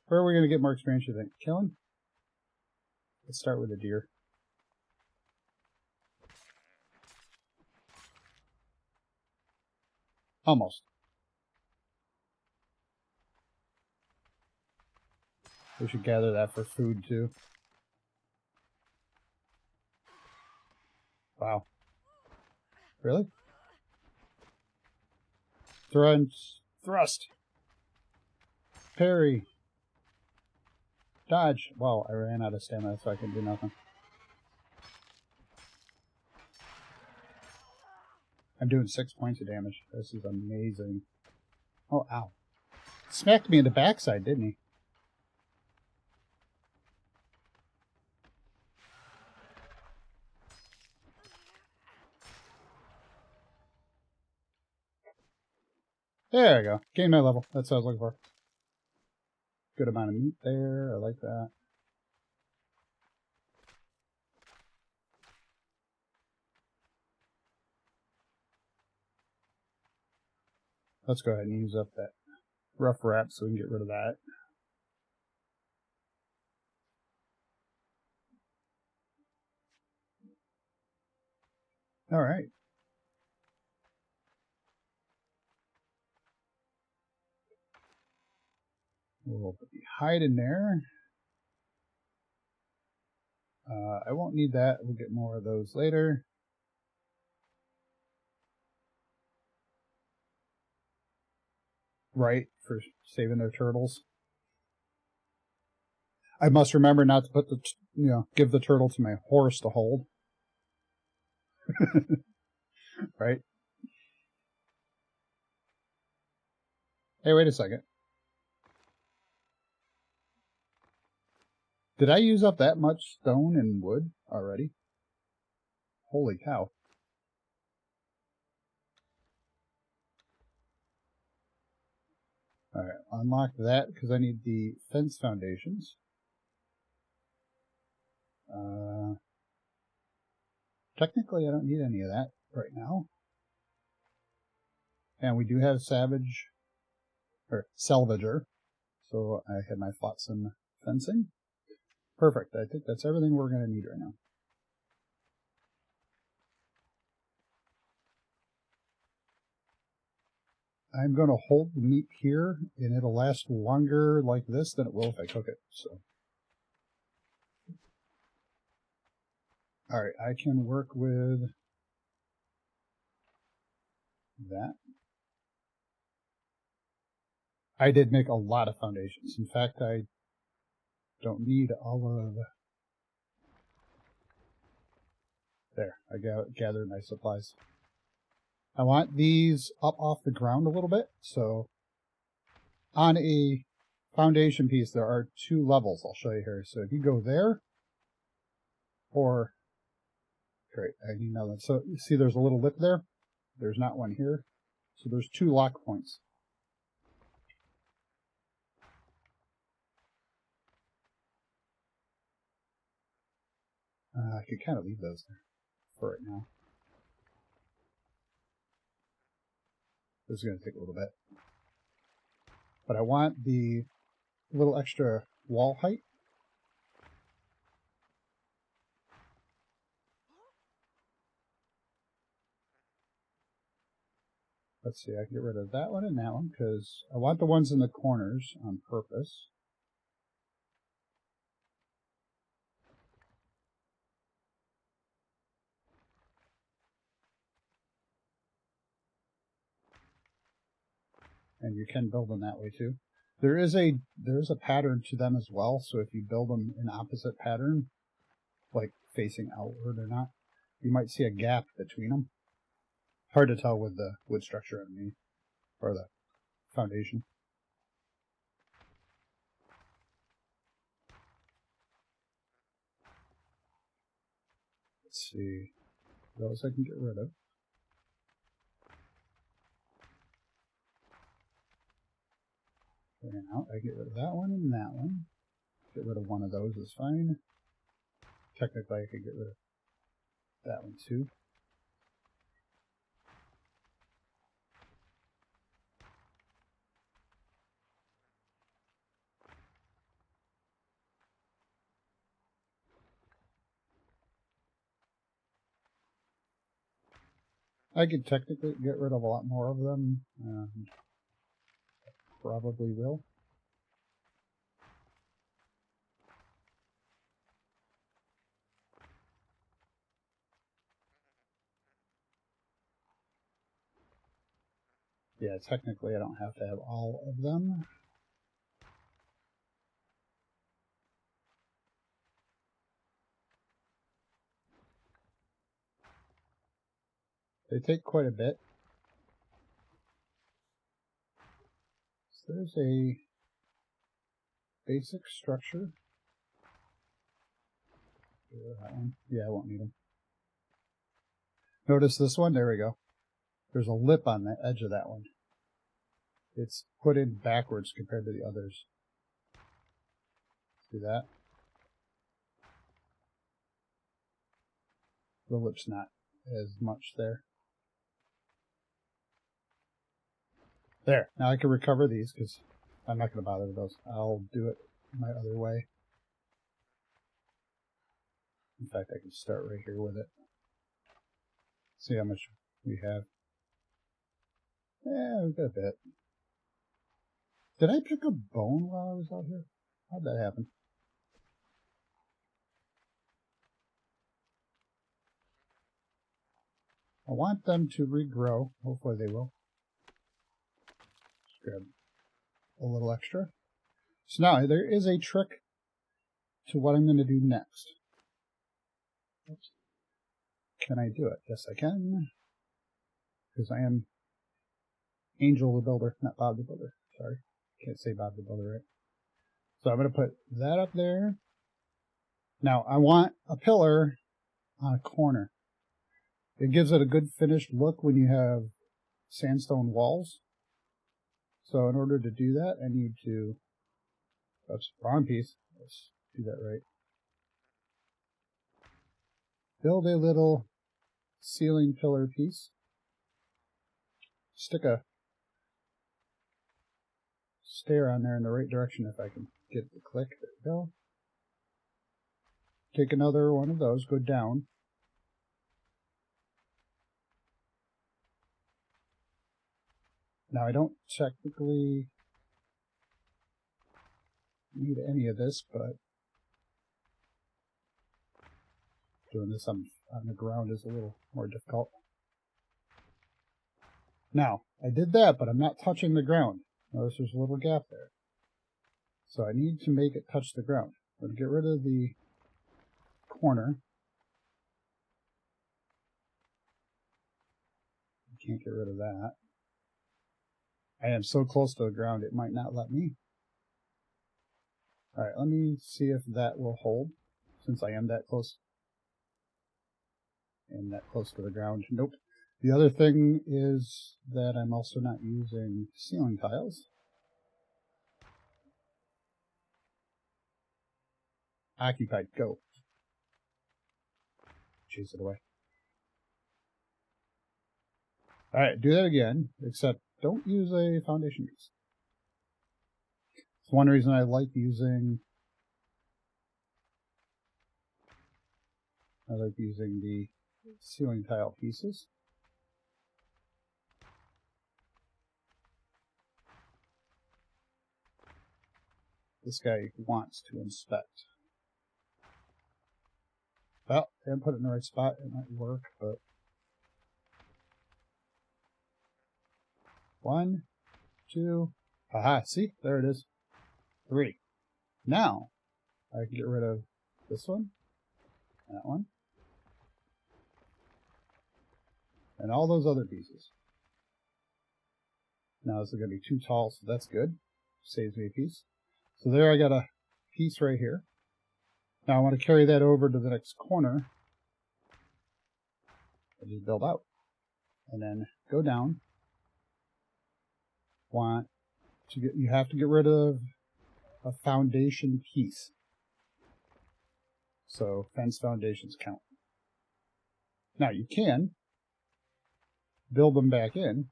Where are we going to get more experience, you think? Killing? Let's start with a deer. Almost. We should gather that for food too. Wow. Really? Thrust. Parry. Dodge. Wow, I ran out of stamina, so I can do nothing. I'm doing 6 points of damage. This is amazing. Oh, ow. Smacked me in the backside, didn't he? There we go. Gain my level. That's what I was looking for. Good amount of meat there. I like that. Let's go ahead and use up that rough wrap so we can get rid of that. All right. We'll put the hide in there. I won't need that. We'll get more of those later. Right, for saving their turtles. I must remember not to put the, give the turtle to my horse to hold. Right? Hey, wait a second. Did I use up that much stone and wood already? Holy cow. Alright, unlock that because I need the fence foundations. Technically, I don't need any of that right now. And we do have salvager. So I had my flotsam fencing. Perfect. I think that's everything we're going to need right now. I'm going to hold the meat here, and it'll last longer like this than it will if I cook it. So, all right, I can work with that. I did make a lot of foundations. In fact, I don't need all of... There, I gathered my supplies. I want these up off the ground a little bit, so on a foundation piece there are 2 levels I'll show you here. So if you go there, or great, I need another. So you see there's a little lip there? There's not one here. So there's 2 lock points. I could kind of leave those there for right now. This is going to take a little bit. But I want the little extra wall height. Let's see, I can get rid of that one and that one because I want the ones in the corners on purpose. And you can build them that way too. There is a pattern to them as well, so if you build them in opposite pattern, like facing outward or not, you might see a gap between them. Hard to tell with the wood structure underneath, or the foundation. Let's see, what else I can get rid of. Out, I get rid of that one and that one. Get rid of one of those is fine. Technically, I could get rid of that one too. I could technically get rid of a lot more of them. Probably will. Yeah, technically I don't have to have all of them. They take quite a bit. So there's a basic structure. That one. Yeah, I won't need them. Notice this one? There we go. There's a lip on the edge of that one. It's put in backwards compared to the others. See that? The lip's not as much there. There. Now I can recover these because I'm not going to bother with those. I'll do it my other way. In fact, I can start right here with it. See how much we have. Yeah, we've got a bit. Did I pick a bone while I was out here? How'd that happen? I want them to regrow. Hopefully they will. Just grab a little extra. So now there is a trick to what I'm going to do next. Oops. Can I do it? Yes, I can. Because I am Angel the Builder, not Bob the Builder. Sorry. Can't say Bob the Builder, right? So I'm going to put that up there. Now, I want a pillar on a corner. It gives it a good finished look when you have sandstone walls. So in order to do that, I need to... Oops, wrong piece. Let's do that right. Build a little ceiling pillar piece. Stick a stair on there in the right direction if I can get it to click. There we go. Take another one of those, go down. Now I don't technically need any of this, but doing this on the ground is a little more difficult. Now, I did that, but I'm not touching the ground. Notice there's a little gap there. So I need to make it touch the ground. I'm going to get rid of the corner. I can't get rid of that. I am so close to the ground, it might not let me. Alright, let me see if that will hold, since I am that close. And that close to the ground. Nope. The other thing is that I'm also not using ceiling tiles. Occupied, go. Chase it away. Alright, do that again, except don't use a foundation piece. It's one reason I like using the ceiling tile pieces. This guy wants to inspect. Well, I didn't put it in the right spot. It might work, but... 1, 2... Aha, see? There it is. 3. Now, I can get rid of this one, that one, and all those other pieces. Now this is going to be too tall, so that's good. Saves me a piece. So there I got a piece right here. Now I want to carry that over to the next corner. I just build out. And then go down. You have to get rid of a foundation piece. So fence foundations count. Now you can build them back in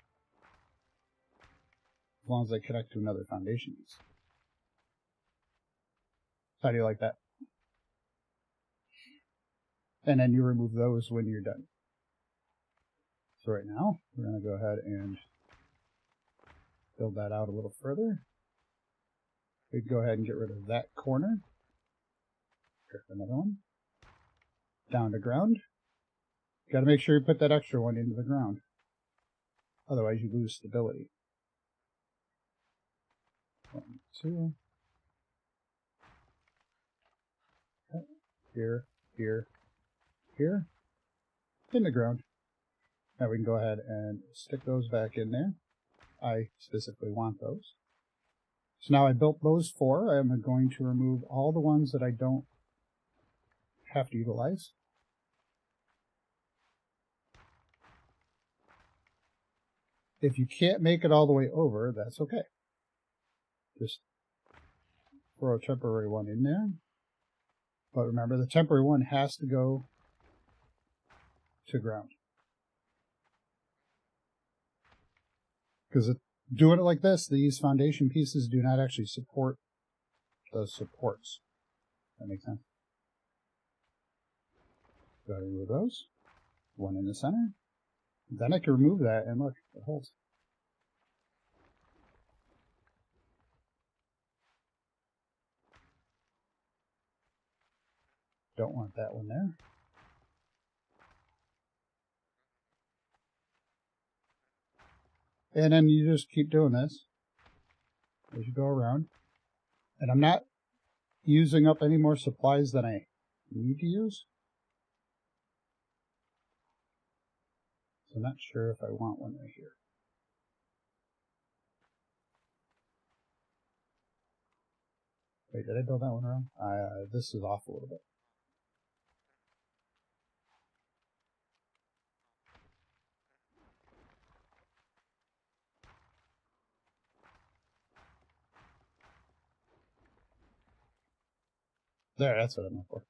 as long as they connect to another foundation piece. How do you like that? And then you remove those when you're done. So right now, we're going to go ahead and build that out a little further. We can go ahead and get rid of that corner. Grab another one. Down to ground. Got to make sure you put that extra one into the ground. Otherwise you lose stability. 2. Here, here, here. In the ground. Now we can go ahead and stick those back in there. I specifically want those. So now I built those 4. I am going to remove all the ones that I don't have to utilize. If you can't make it all the way over, that's okay. Just throw a temporary one in there. But remember, the temporary one has to go to ground. Because doing it like this, these foundation pieces do not actually support the supports. That makes sense. Go ahead and remove those. One in the center. Then I can remove that, and look, it holds. Don't want that one there. And then you just keep doing this as you go around. And I'm not using up any more supplies than I need to use. So I'm not sure if I want one right here. Wait, did I build that one wrong? This is off a little bit. There, that's what I'm looking for.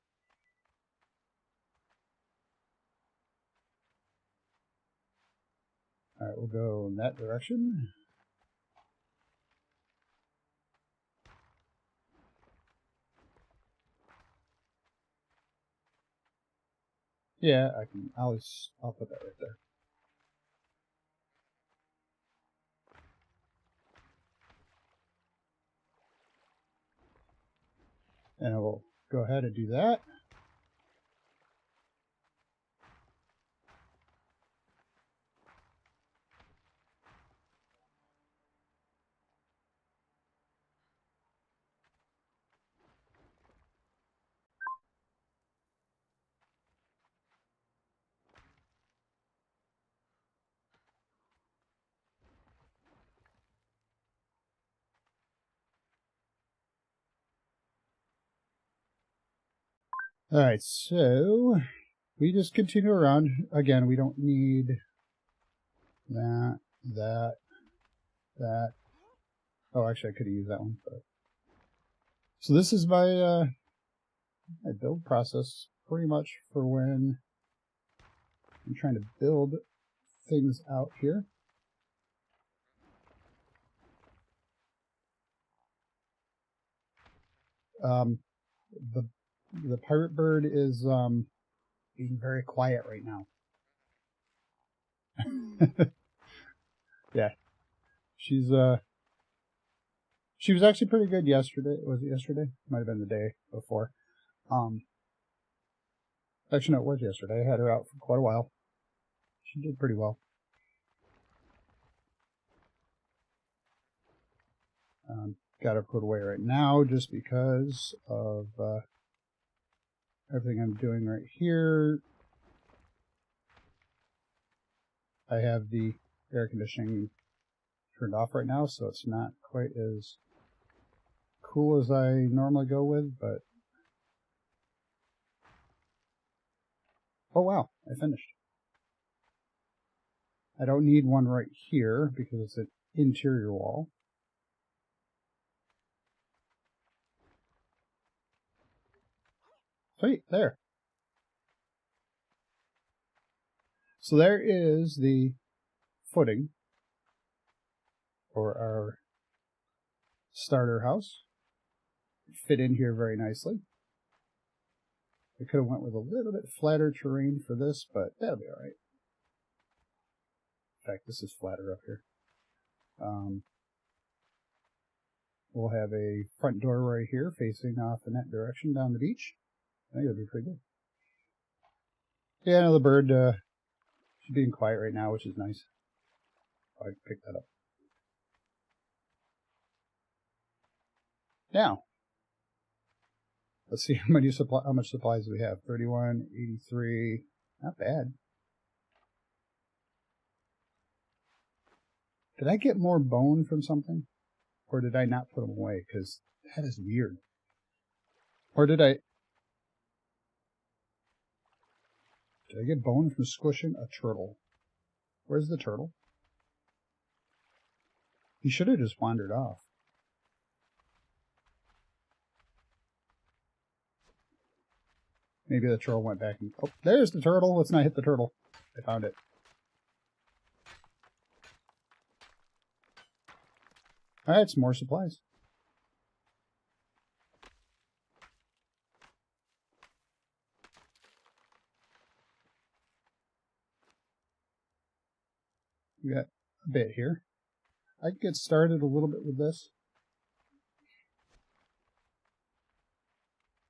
Alright, we'll go in that direction. Yeah, I'll put that right there. And I will go ahead and do that. Alright, so we just continue around. Again, we don't need that. Oh, actually, I could have used that one. But... So this is my build process pretty much for when I'm trying to build things out here. The pirate bird is being very quiet right now. Yeah, she was actually pretty good yesterday. Was it yesterday? Might have been the day before. Actually, no, it was yesterday. I had her out for quite a while. She did pretty well. Got her put away right now just because of everything I'm doing right here. I have the air conditioning turned off right now, so it's not quite as cool as I normally go with, but... Oh wow, I finished. I don't need one right here because it's an interior wall. Sweet, there. So there is the footing for our starter house. It fit in here very nicely. I could have went with a little bit flatter terrain for this, but that'll be alright. In fact, this is flatter up here. We'll have a front door right here facing off in that direction down the beach. I think it'll be pretty good. Yeah, no, the bird she's being quiet right now, which is nice. I picked that up. Now, let's see how much supplies we have. 31, 83. Not bad. Did I get more bone from something? Or did I not put them away? Because that is weird. Or did I get bone from squishing a turtle? Where's the turtle? He should have just wandered off. Maybe the turtle went back and... Oh, there's the turtle. Let's not hit the turtle. I found it. Alright, some more supplies. We got a bit here. I can get started a little bit with this.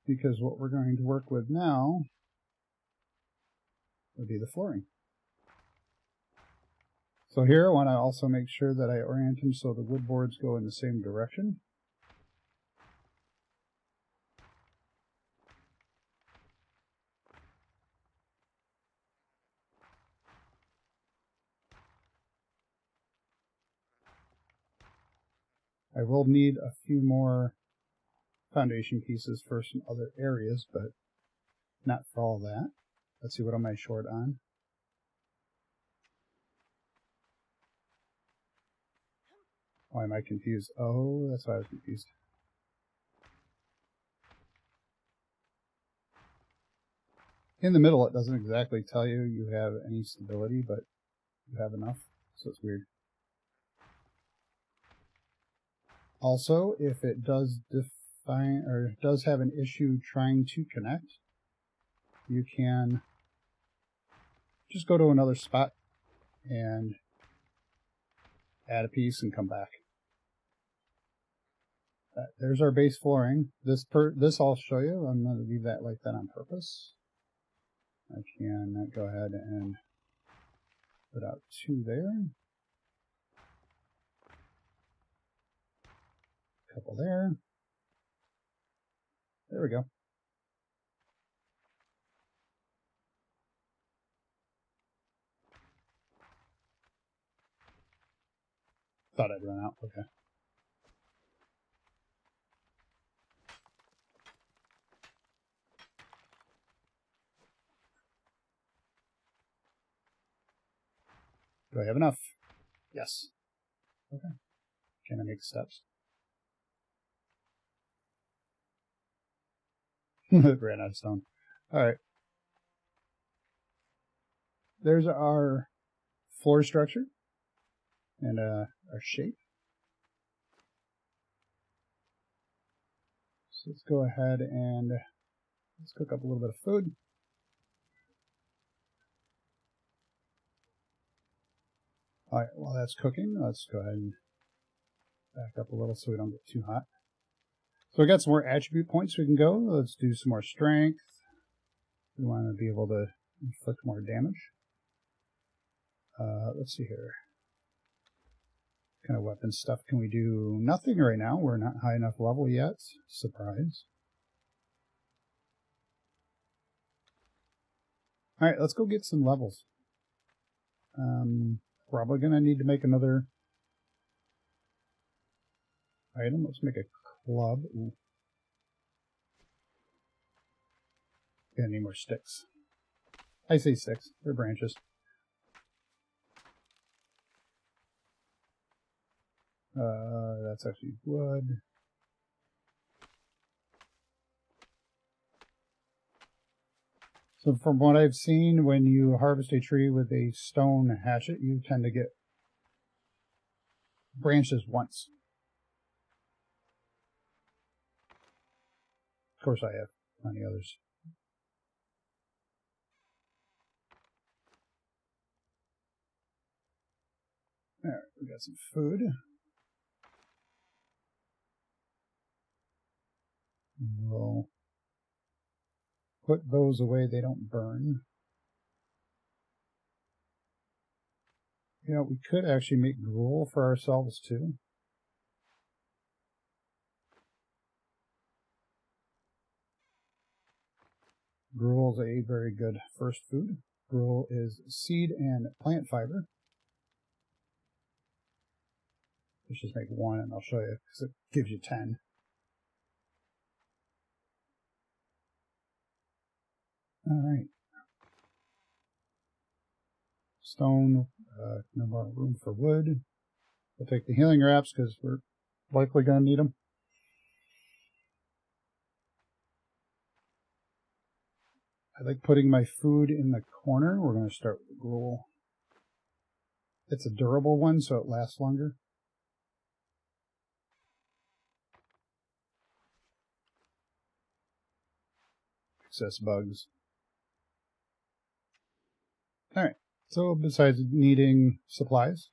Because what we're going to work with now would be the flooring. So here I want to also make sure that I orient them so the wood boards go in the same direction. I will need a few more foundation pieces for some other areas, but not for all that. Let's see, what am I short on? Why am I confused? Oh, that's why I was confused. In the middle, it doesn't exactly tell you you have any stability, but you have enough, so it's weird. Also, if it does define or does have an issue trying to connect, you can just go to another spot and add a piece and come back. There's our base flooring. This I'll show you. I'm going to leave that like that on purpose. I can go ahead and put out 2 there. A couple there. There we go. Thought I'd run out. Okay. Do I have enough? Yes. Okay. Can I make steps? Ran out of stone. Alright. There's our floor structure and our shape. So let's go ahead and let's cook up a little bit of food. Alright, while that's cooking, let's go ahead and back up a little so we don't get too hot. So we got some more attribute points we can go. Let's do some more strength. We want to be able to inflict more damage. Let's see here. What kind of weapon stuff can we do? Nothing right now. We're not high enough level yet. Surprise. Alright, let's go get some levels. Probably going to need to make another item. Let's make a club. Ooh. Gonna need more sticks. I say sticks. They're branches. That's actually wood. So from what I've seen, when you harvest a tree with a stone hatchet, you tend to get branches once. Of course, I have plenty others. Alright, we got some food. We'll put those away, they don't burn. You know, we could actually make gruel for ourselves too. Gruel is a very good first food. Gruel is seed and plant fiber. Let's just make one and I'll show you because it gives you 10. Alright. Stone, no more room for wood. We'll take the healing wraps because we're likely going to need them. I like putting my food in the corner. We're going to start with the gruel. It's a durable one, so it lasts longer. Excess bugs. Alright, so besides needing supplies,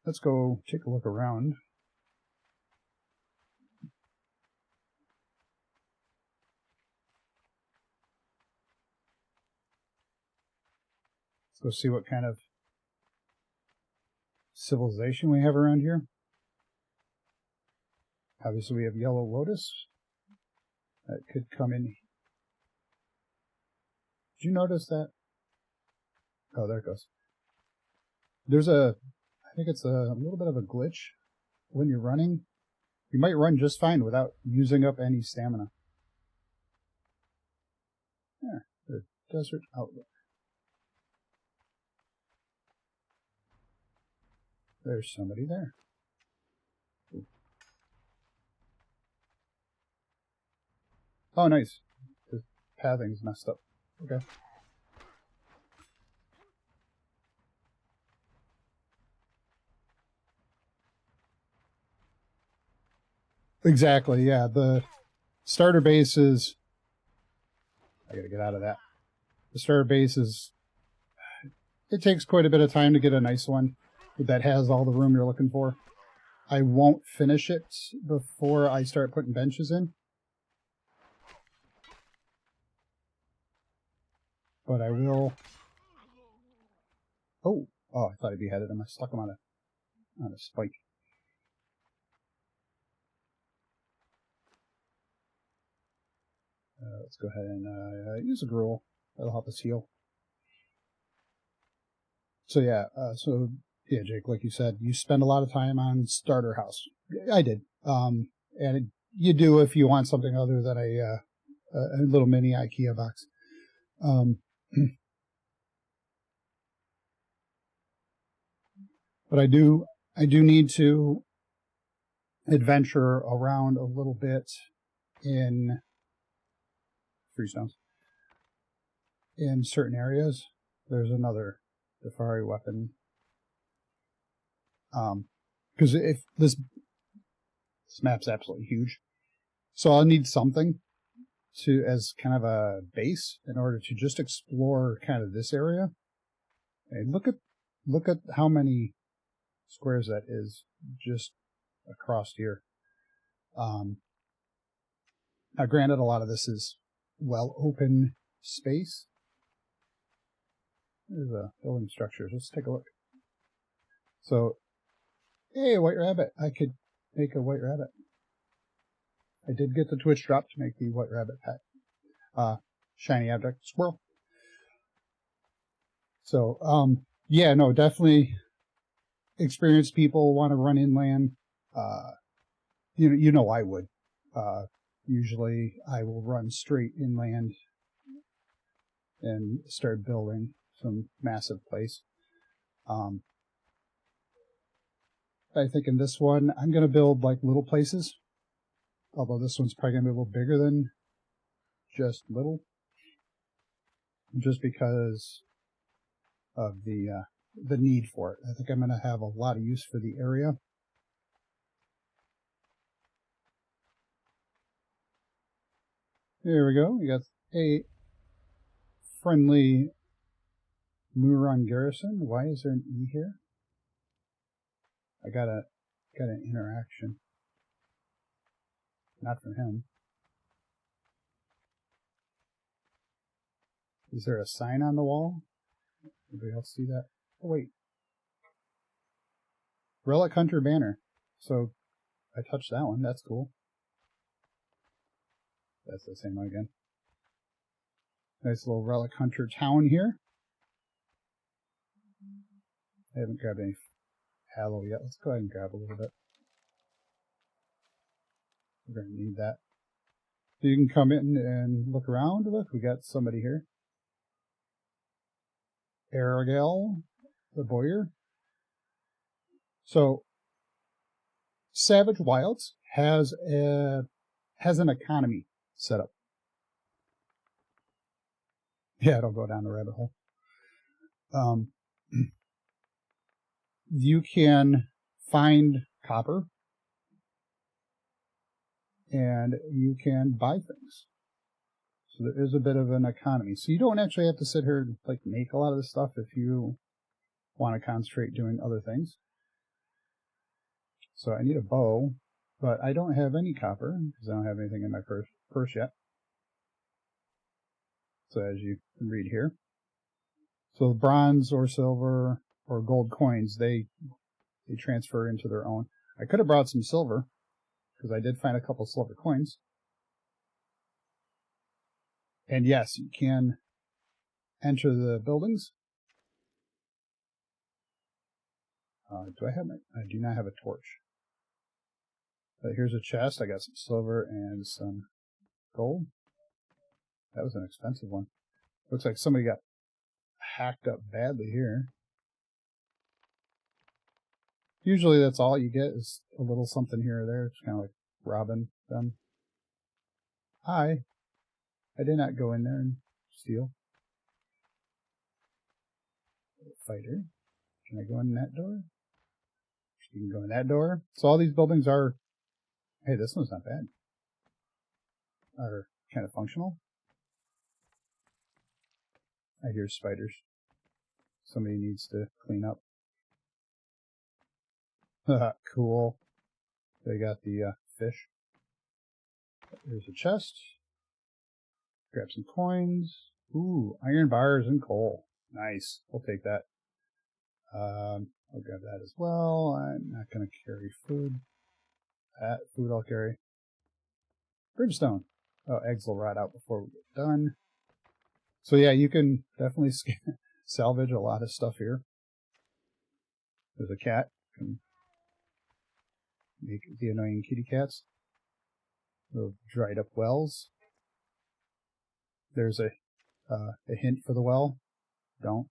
let's go take a look around. Let's go see what kind of civilization we have around here. Obviously we have Yellow Lotus. That could come in. Did you notice that? Oh, there it goes. There's I think it's a little bit of a glitch when you're running. You might run just fine without using up any stamina. There, the desert outlook. There's somebody there. Ooh. Oh, nice. The pathing's messed up. Okay. Exactly, yeah. The starter base is... I gotta get out of that. The starter base is... It takes quite a bit of time to get a nice one that has all the room you're looking for. I won't finish it before I start putting benches in. But I will... Oh! Oh, I thought I'd beheaded him. I stuck him on a spike. Let's go ahead and use a gruel. That'll help us heal. So yeah, Jake, like you said, you spend a lot of time on starter house. I did, and you do if you want something other than a little mini IKEA box. But I do need to adventure around a little bit in freestones. In certain areas, there's another Defari weapon. Because if this map's absolutely huge, so I'll need something to as kind of a base in order to just explore kind of this area. And look at how many squares that is just across here. Now, granted, a lot of this is well open space. There's building structures. Let's take a look. So, hey, white rabbit. I could make a white rabbit. I did get the Twitch drop to make the white rabbit pet. Shiny object squirrel. So, yeah, no, definitely experienced people want to run inland. You know I would. Usually I will run straight inland and start building some massive place. I think in this one, I'm going to build like little places. Although this one's probably going to be a little bigger than just little. Just because of the need for it. I think I'm going to have a lot of use for the area. There we go. We got a friendly Muron garrison. Why is there an E here? I got an interaction. Not from him. Is there a sign on the wall? Anybody else see that? Oh, wait. Relic Hunter banner. So I touched that one. That's cool. That's the same one again. Nice little relic hunter town here. I haven't grabbed any aloe yet. Let's go ahead and grab a little bit. We're going to need that. So you can come in and look around. Look, we got somebody here. Aragel, the Boyer. So, Savage Wilds has an economy set up. Yeah, it'll go down the rabbit hole. You can find copper, and you can buy things. So there is a bit of an economy. So you don't actually have to sit here and like make a lot of this stuff if you want to concentrate doing other things. So I need a bow, but I don't have any copper because I don't have anything in my purse yet. So as you can read here. So bronze or silver or gold coins, they transfer into their own. I could have brought some silver because I did find a couple silver coins. And yes, you can enter the buildings. Do I have I do not have a torch. But here's a chest. I got some silver and some gold. That was an expensive one. Looks like somebody got hacked up badly here. Usually that's all you get is a little something here or there. It's kind of like robbing them. Hi. I did not go in there and steal. Fighter. Can I go in that door? You can go in that door. So all these buildings are... Hey, this one's not bad. Are kind of functional. I hear spiders. Somebody needs to clean up. Cool. They got the fish. There's a chest. Grab some coins. Ooh, iron bars and coal. Nice. We'll take that. I'll grab that as well. I'm not going to carry food. That food I'll carry. Brimstone. Oh, eggs will rot out before we get done. So yeah, you can definitely salvage a lot of stuff here. There's a cat. Can make the annoying kitty cats. Little dried up wells. There's a hint for the well. Don't.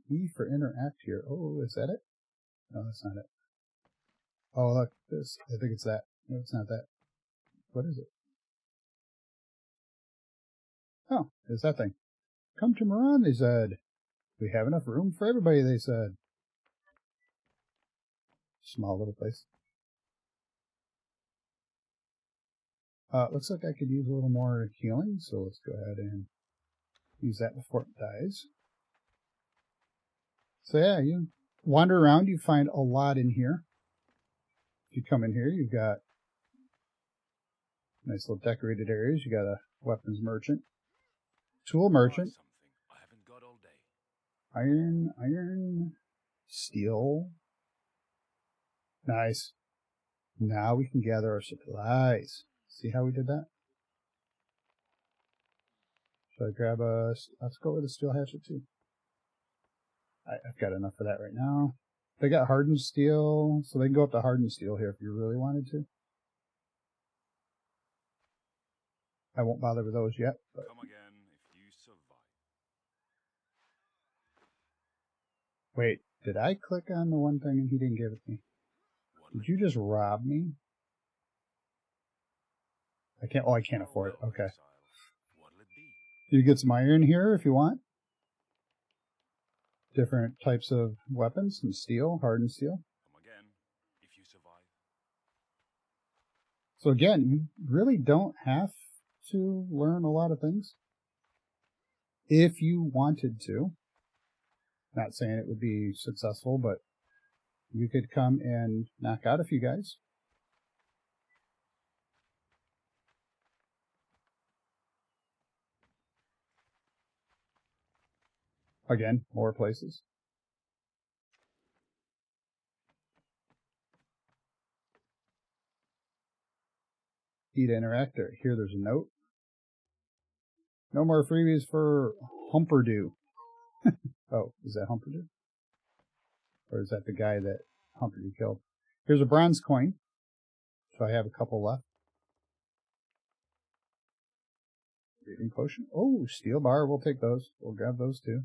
E for interact here. Oh, is that it? No, that's not it. Oh, look, this. I think it's that. No, it's not that. What is it? Oh, it's that thing. Come to Moran, they said. We have enough room for everybody, they said. Small little place. Looks like I could use a little more healing, so let's go ahead and use that before it dies. So yeah, you wander around, you find a lot in here. If you come in here, you've got nice little decorated areas. You got a weapons merchant, tool merchant, iron, steel. Nice. Now we can gather our supplies. See how we did that? Should I grab a... Let's go with a steel hatchet too. I've got enough for that right now. They got hardened steel, so they can go up to hardened steel here if you really wanted to. I won't bother with those yet. But... Come again if you survive. Wait, did I click on the one thing and he didn't give it to me? Did you just rob me? I can't. Oh, I can't afford it. Okay. You get some iron here if you want. Different types of weapons, some steel, hardened steel. Come again if you survive. So again, you really don't have to learn a lot of things. If you wanted to. Not saying it would be successful, but you could come and knock out a few guys. Again, more places. E to interact. Here there's a note. No more freebies for Humperdew. Oh, is that Humperdew? Or is that the guy that Humperdew killed? Here's a bronze coin. So I have a couple left. Breathing potion. Oh, steel bar. We'll take those. We'll grab those too.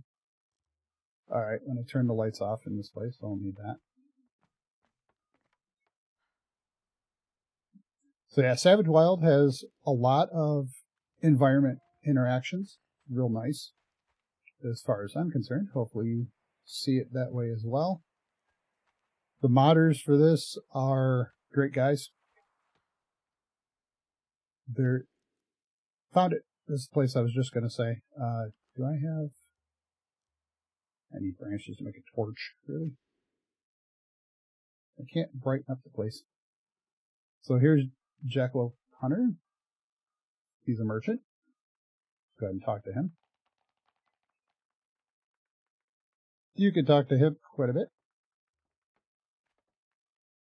Alright, when I turn the lights off in this place, I'll need that. So yeah, Savage Wild has a lot of environment interactions. Real nice, as far as I'm concerned. Hopefully you see it that way as well. The modders for this are great guys. They're found it. This is the place I was just going to say. Do I have any branches to make a torch? Really? I can't brighten up the place. So here's Jackalope Hunter. He's a merchant. Let's go ahead and talk to him. You can talk to him quite a bit.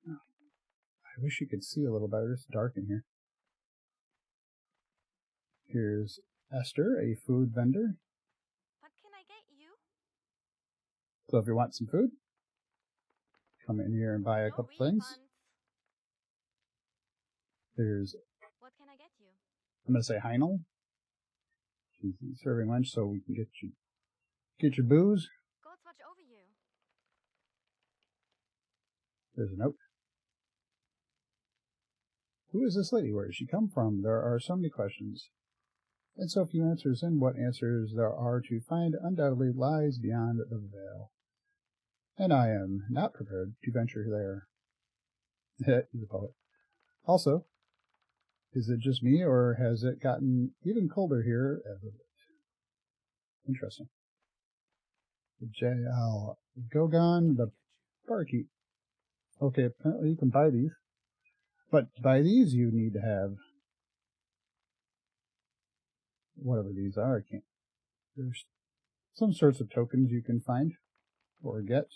I wish you could see a little better. It's dark in here. Here's Esther, a food vendor. What can I get you? So if you want some food, come in here and buy a couple things. There's, what can I get you? I'm going to say Heinel. She's serving lunch so we can get your booze. Gods watch over you. There's a note. Who is this lady? Where does she come from? There are so many questions, and so few answers, and what answers there are to find undoubtedly lies beyond the veil. And I am not prepared to venture there. He's a poet. Also, is it just me, or has it gotten even colder here as of late? Interesting. J.L. Gogon, the barkeep. Okay, apparently you can buy these. But to buy these, you need to have whatever these are. I can't. There's some sorts of tokens you can find or get.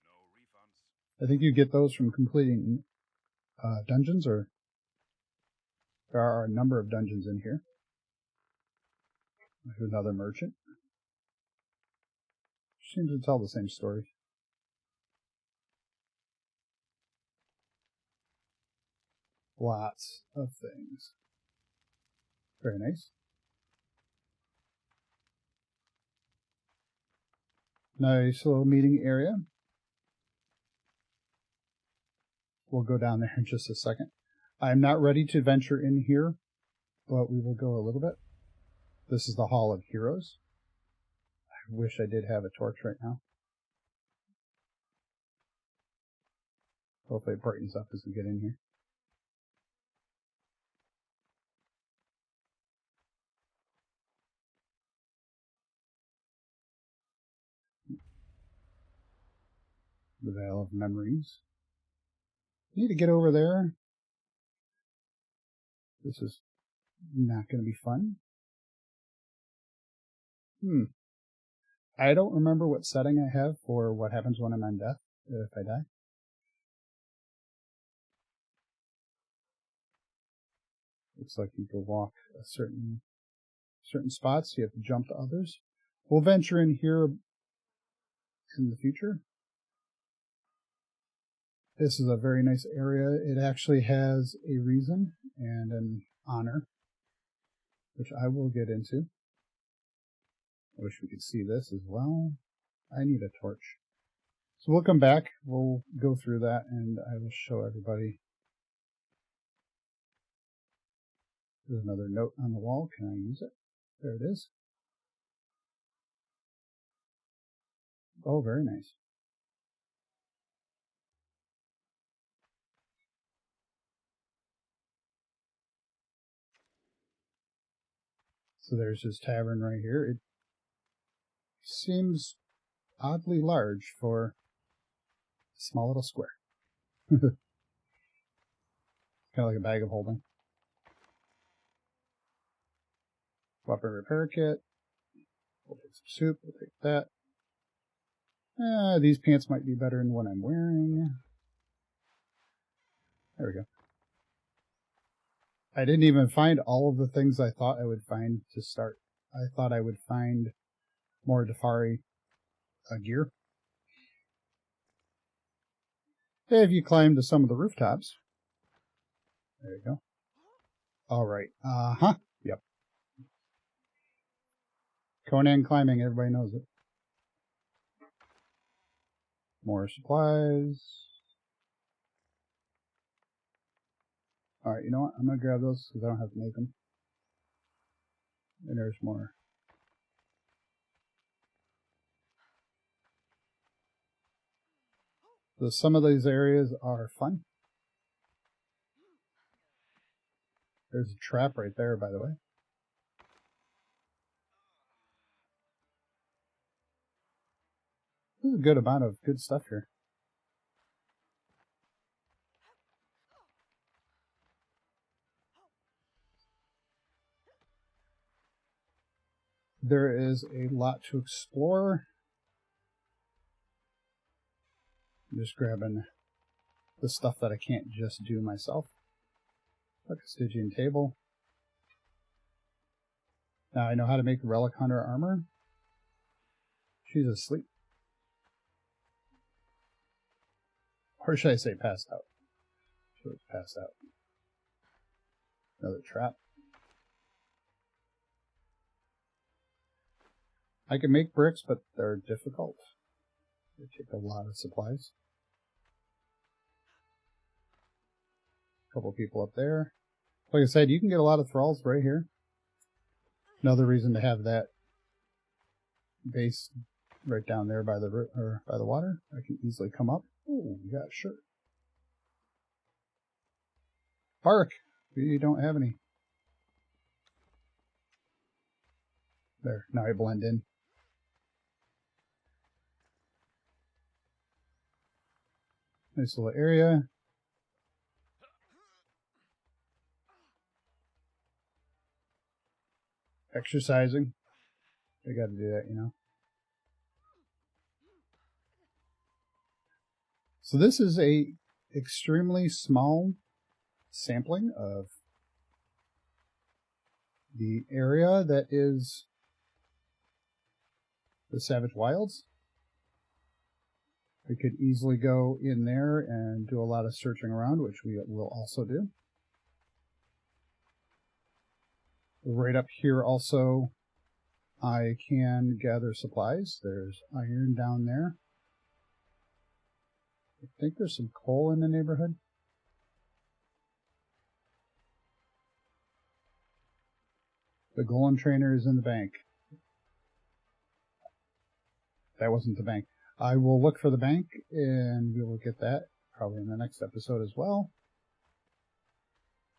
No refunds. I think you get those from completing dungeons, or there are a number of dungeons in here. There's another merchant. Seems to tell the same story. Lots of things. Very nice. Nice little meeting area. We'll go down there in just a second. I'm not ready to venture in here, but we will go a little bit. This is the Hall of Heroes. I wish I did have a torch right now. Hopefully it brightens up as we get in here. The Veil of Memories. Need to get over there. This is not going to be fun. I don't remember what setting I have for what happens when I'm on death, if I die. Looks like you can walk a certain spots. You have to jump to others. We'll venture in here in the future. This is a very nice area. It actually has a reason and an honor, which I will get into. I wish we could see this as well. I need a torch. So we'll come back. We'll go through that, and I will show everybody. There's another note on the wall. Can I use it? There it is. Oh, very nice. So there's his tavern right here. It seems oddly large for a small little square. Kind of like a bag of holding. Weapon repair kit. We'll take some soup. We'll take that. These pants might be better than what I'm wearing. There we go. I didn't even find all of the things I thought I would find to start. I thought I would find more Defari gear. If you climb to some of the rooftops. There you go. All right. Yep. Conan climbing, everybody knows it. More supplies. All right, you know what? I'm going to grab those because I don't have to make them. And there's more. So some of these areas are fun. There's a trap right there, by the way. There's a good amount of good stuff here. There is a lot to explore. I'm just grabbing the stuff that I can't just do myself. Like a Stygian table. Now I know how to make Relic Hunter armor. She's asleep. Or should I say passed out? She was passed out. Another trap. I can make bricks, but they're difficult. They take a lot of supplies. A couple people up there. Like I said, you can get a lot of thralls right here. Another reason to have that base right down there by the water. I can easily come up. Oh, yeah, sure. Bark. We don't have any. There. Now I blend in. Nice little area. Exercising. I gotta do that, you know. So this is a extremely small sampling of the area that is the Savage Wilds. We could easily go in there and do a lot of searching around, which we will also do. Right up here also, I can gather supplies. There's iron down there. I think there's some coal in the neighborhood. The golem trainer is in the bank. That wasn't the bank. I will look for the bank, and we will get that probably in the next episode as well.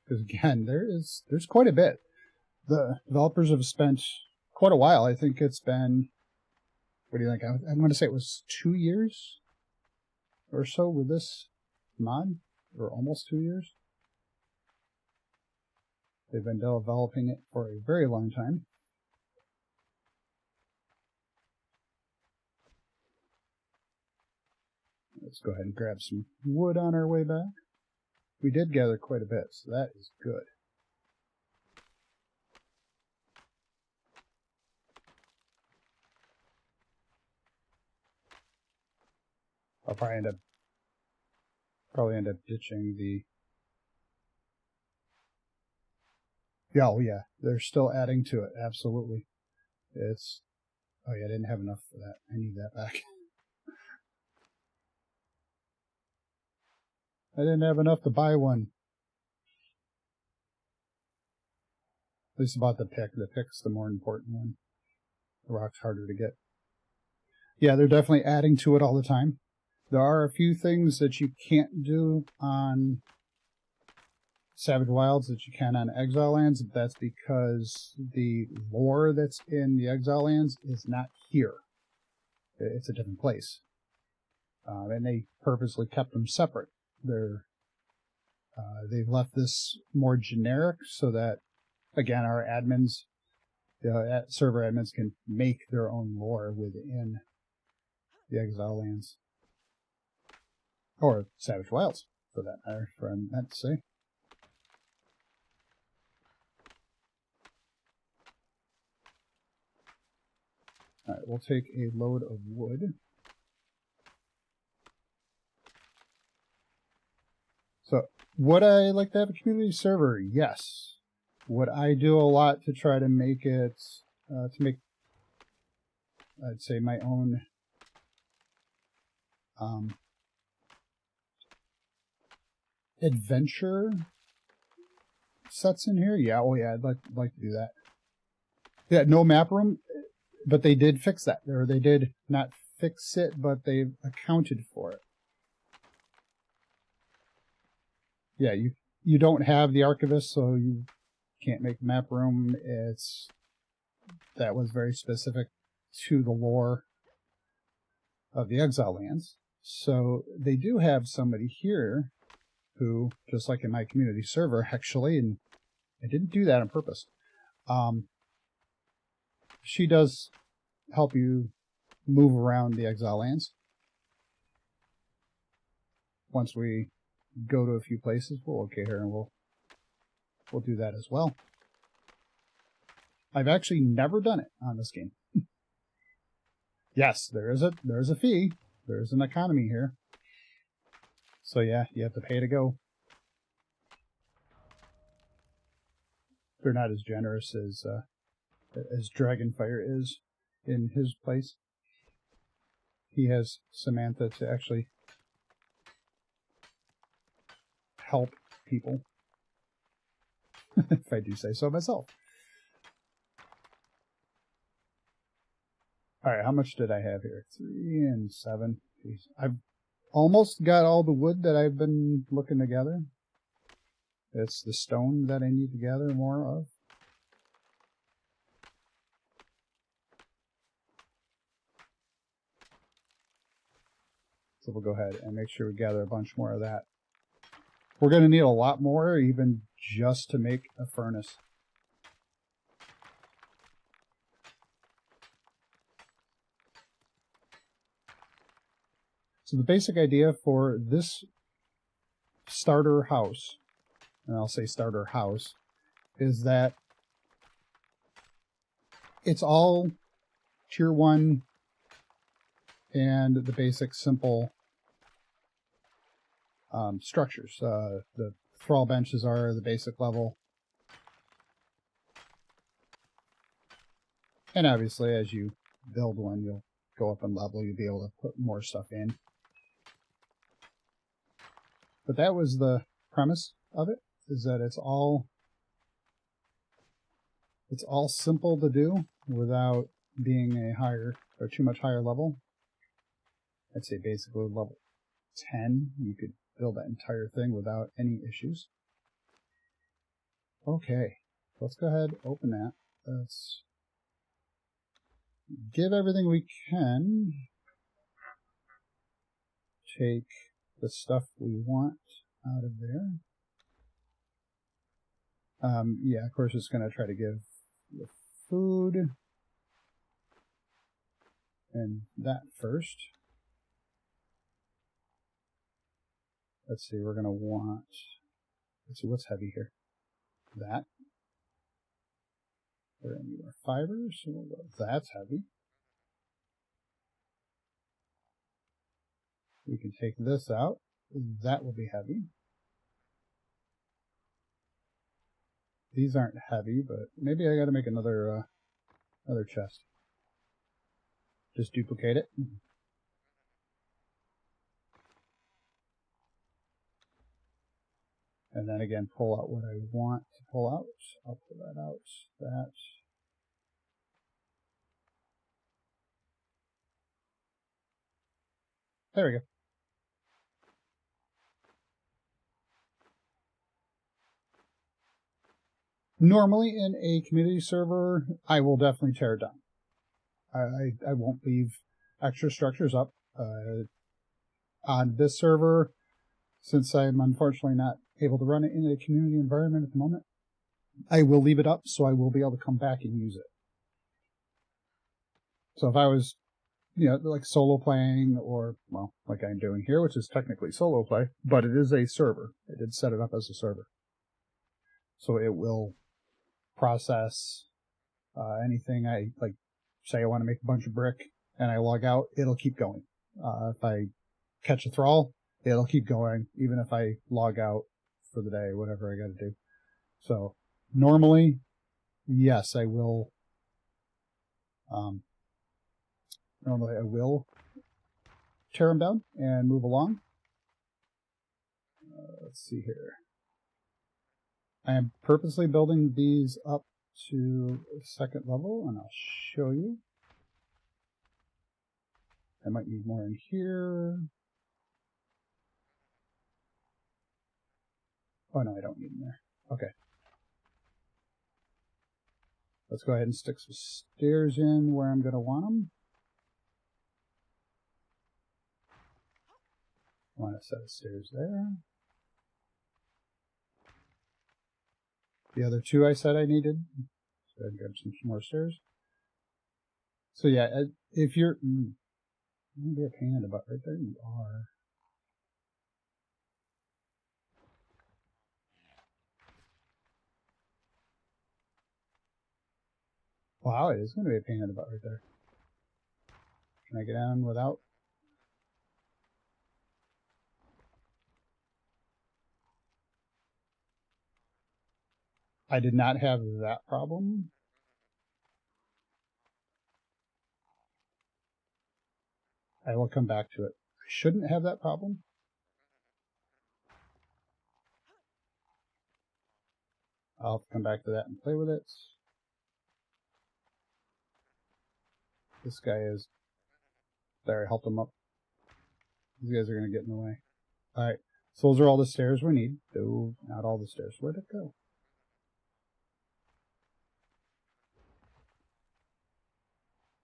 Because again, there's quite a bit. The developers have spent quite a while. I think it's been, what do you think? I'm going to say it was 2 years or so with this mod, or almost 2 years. They've been developing it for a very long time. Let's go ahead and grab some wood on our way back. We did gather quite a bit, so that is good. I'll probably end up ditching the... Yeah, oh yeah, they're still adding to it, absolutely. It's... Oh yeah, I didn't have enough for that. I need that back. I didn't have enough to buy one. At least about the pick. The pick's the more important one. The rock's harder to get. Yeah, they're definitely adding to it all the time. There are a few things that you can't do on Savage Wilds that you can on Exile Lands. That's because the lore that's in the Exile Lands is not here. It's a different place. And they purposely kept them separate. They've left this more generic so that, again, our admins, the server admins, can make their own lore within the Exile Lands. Or Savage Wilds, for that matter, for I meant to say. we'll take a load of wood. So, would I like to have a community server? Yes. Would I do a lot to try to make it, I'd say, my own adventure sets in here? Yeah, oh yeah, I'd like to do that. Yeah, no map room, but they did fix that. Or they did not fix it, but they accounted for it. Yeah, you don't have the archivist, so you can't make map room. That was very specific to the lore of the Exile Lands. So they do have somebody here who, just like in my community server, actually, and I didn't do that on purpose. She does help you move around the Exile Lands. Once we go to a few places, we'll locate her and we'll do that as well. I've actually never done it on this game. Yes, there is a fee. There's an economy here. So yeah, you have to pay to go. They're not as generous as Dragonfire is in his place. He has Samantha to actually help people, if I do say so myself. Alright, how much did I have here? 3 and 7. Jeez. I've almost got all the wood that I've been looking to gather. It's the stone that I need to gather more of. So we'll go ahead and make sure we gather a bunch more of that. We're going to need a lot more, even just to make a furnace. So the basic idea for this starter house, and I'll say starter house, is that it's all tier 1 and the basic simple structures. The thrall benches are the basic level. And obviously as you build one, you'll go up in level, you'll be able to put more stuff in. But that was the premise of it, is that it's all simple to do without being a higher or too much higher level. I'd say basically level 10, you could build that entire thing without any issues. Okay, let's go ahead, open that. Let's give everything we can. Take the stuff we want out of there. Yeah, of course it's going to try to give the food and that first. Let's see, we're going to want, let's see what's heavy here. That. We're going to need our fibers, so we'll go, that's heavy. We can take this out. That will be heavy. These aren't heavy, but maybe I got to make another chest. Just duplicate it. And then again, pull out what I want to pull out. I'll pull that out. That. There we go. Normally in a community server, I will definitely tear it down. I won't leave extra structures up. On this server, since I'm unfortunately not able to run it in a community environment at the moment, I will leave it up so I will be able to come back and use it. So if I was, like solo playing or, well, like I'm doing here, which is technically solo play, but it is a server. I did set it up as a server. So it will process anything I, like say I want to make a bunch of brick and I log out, it'll keep going. If I catch a thrall, it'll keep going, even if I log out for the day, whatever I got to do. So normally, yes, I will. Normally, I will tear them down and move along. Let's see here. I am purposely building these up to second level, and I'll show you. I might need more in here. Oh no, I don't need them there. Okay. Let's go ahead and stick some stairs in where I'm going to want them. I want a set of stairs there. The other two I said I needed. Let's go ahead and grab some more stairs. So yeah, if you're... I'm going to be a pain in the butt right there. You are. Wow, it is going to be a pain in the butt right there. Can I get down without? I did not have that problem. I will come back to it. I shouldn't have that problem. I'll have to come back to that and play with it. This guy is... There, I helped him up. These guys are going to get in the way. Alright, so those are all the stairs we need. Though, not all the stairs. Where'd it go?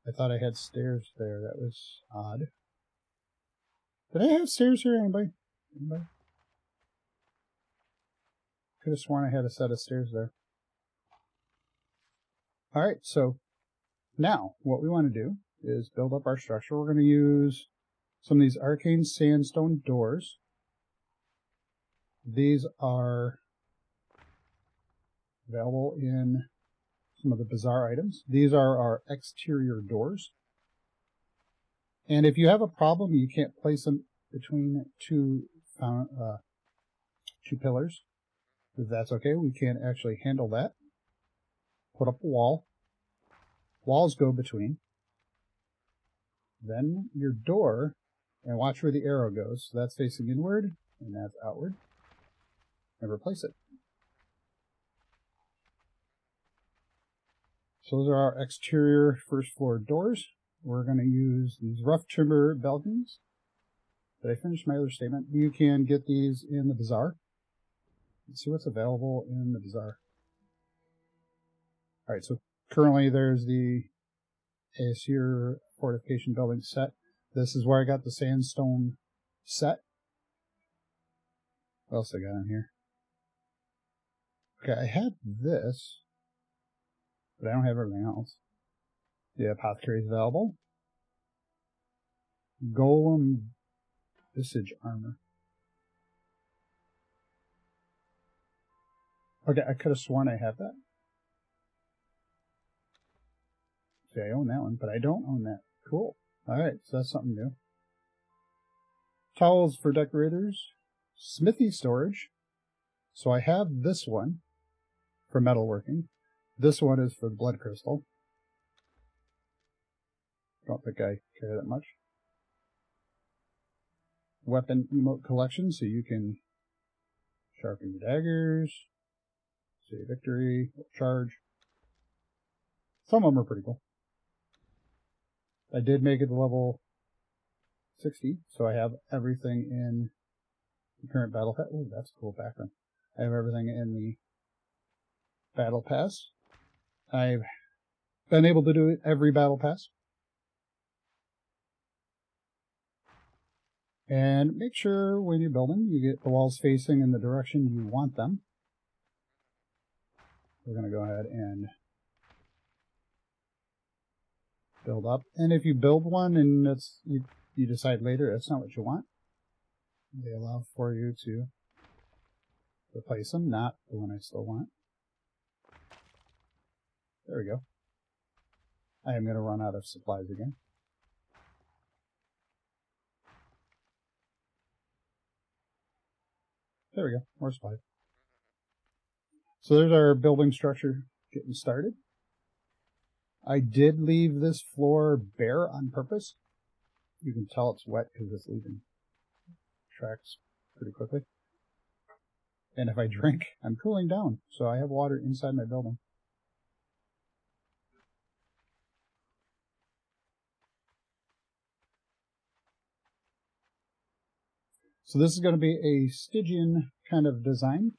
I thought I had stairs there. That was odd. Did I have stairs here? Anybody? Anybody? Could have sworn I had a set of stairs there. Alright, so now what we want to do is build up our structure. We're going to use some of these arcane sandstone doors. These are available in some of the bazaar items. These are our exterior doors. And if you have a problem, you can't place them between two pillars. If that's okay, we can actually handle that. Put up a wall. Walls go between. Then your door, and watch where the arrow goes. So that's facing inward, and that's outward. And replace it. So those are our exterior first floor doors. We're going to use these rough timber balconies. Did I finish my other statement? You can get these in the bazaar. Let's see what's available in the bazaar. Alright, so currently there's the ASU fortification building set. This is where I got the sandstone set. What else I got in here? Okay, I had this, but I don't have everything else. The apothecary is available. Golem visage armor. Okay, I could have sworn I had that. See, I own that one, but I don't own that. Cool. Alright, so that's something new. Towels for decorators. Smithy storage. So I have this one for metalworking. This one is for the blood crystal. Don't think I care that much. Weapon emote collection, so you can sharpen your daggers. See victory, charge. Some of them are pretty cool. I did make it to level 60, so I have everything in the current battle pass. Oh, that's a cool background. I have everything in the battle pass. I've been able to do every battle pass. And make sure when you're building, you get the walls facing in the direction you want them. We're going to go ahead and build up. And if you build one and it's you decide later that's not what you want, they allow for you to replace them, not the one I still want. There we go. I am going to run out of supplies again. There we go, more supplies. So there's our building structure getting started. I did leave this floor bare on purpose. You can tell it's wet because it's leaving tracks pretty quickly. And if I drink, I'm cooling down, so I have water inside my building. So this is going to be a Stygian kind of design.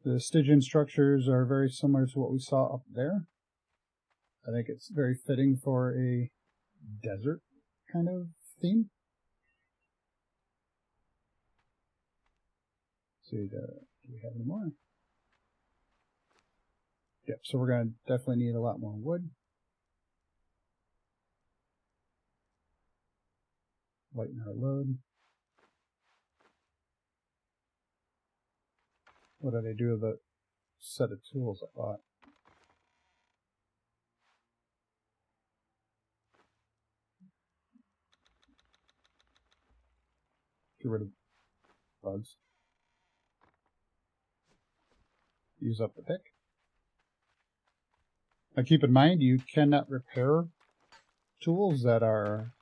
The Stygian structures are very similar to what we saw up there. I think it's very fitting for a desert kind of theme. Let's see, do we have any more? Yep, so we're going to definitely need a lot more wood. Lighten our load. What did I do with the set of tools I bought? Get rid of bugs. Use up the pick. Now keep in mind, you cannot repair tools that are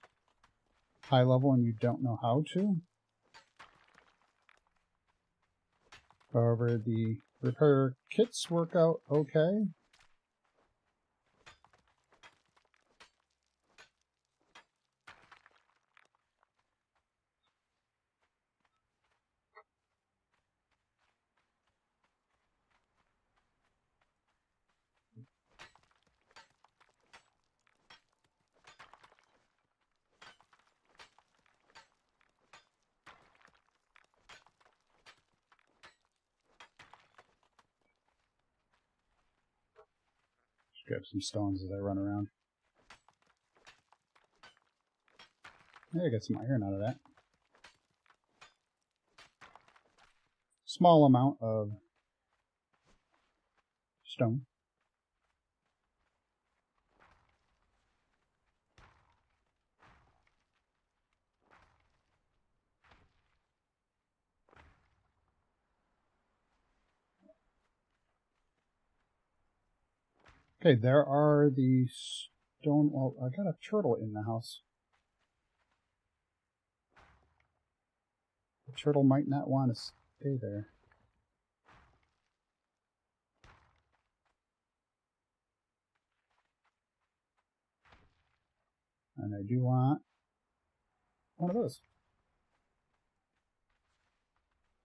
high level and you don't know how to. However, the repair kits work out okay. Grab some stones as I run around. Yeah, I got some iron out of that. Small amount of stone. Okay, there are the stone. Well, I got a turtle in the house. The turtle might not want to stay there. And I do want one of those.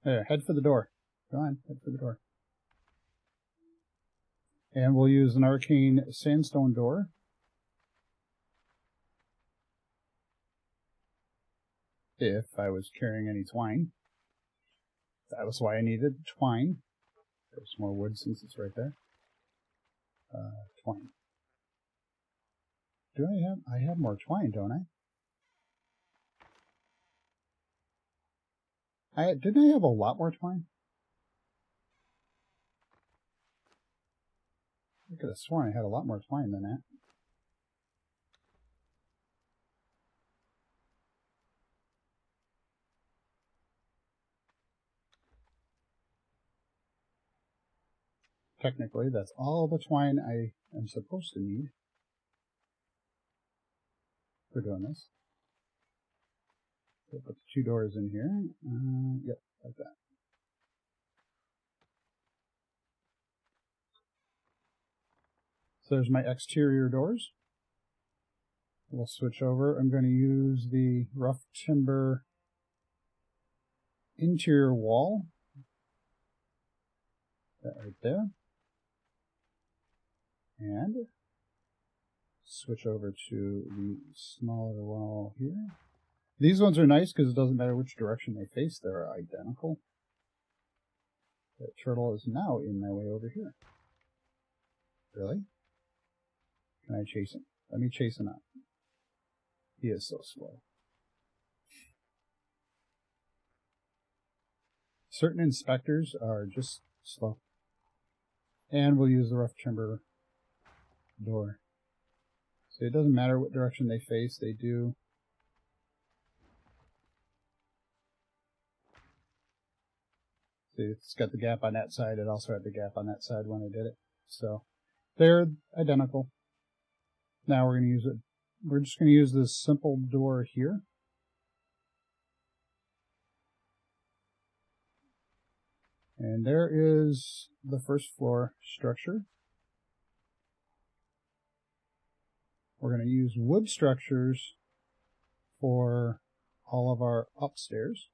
There, head for the door. Go on, head for the door. And we'll use an arcane sandstone door. If I was carrying any twine. That was why I needed twine. There's some more wood since it's right there. Twine. Do I have more twine, don't I? Didn't I have a lot more twine? I could have sworn I had a lot more twine than that. Technically, that's all the twine I am supposed to need for doing this. So put the two doors in here. Yep, like that. So there's my exterior doors. We'll switch over. I'm going to use the rough timber interior wall. That right there. And switch over to the smaller wall here. These ones are nice because it doesn't matter which direction they face, they're identical. That turtle is now in my way over here. Really? Can I chase him? Let me chase him out. He is so slow. Certain inspectors are just slow. And we'll use the rough timber door So it doesn't matter what direction they face, they do. See, it's got the gap on that side. It also had the gap on that side when I did it. So they're identical. Now we're going to use it. We're just going to use this simple door here. And there is the first floor structure. We're going to use wood structures for all of our upstairs.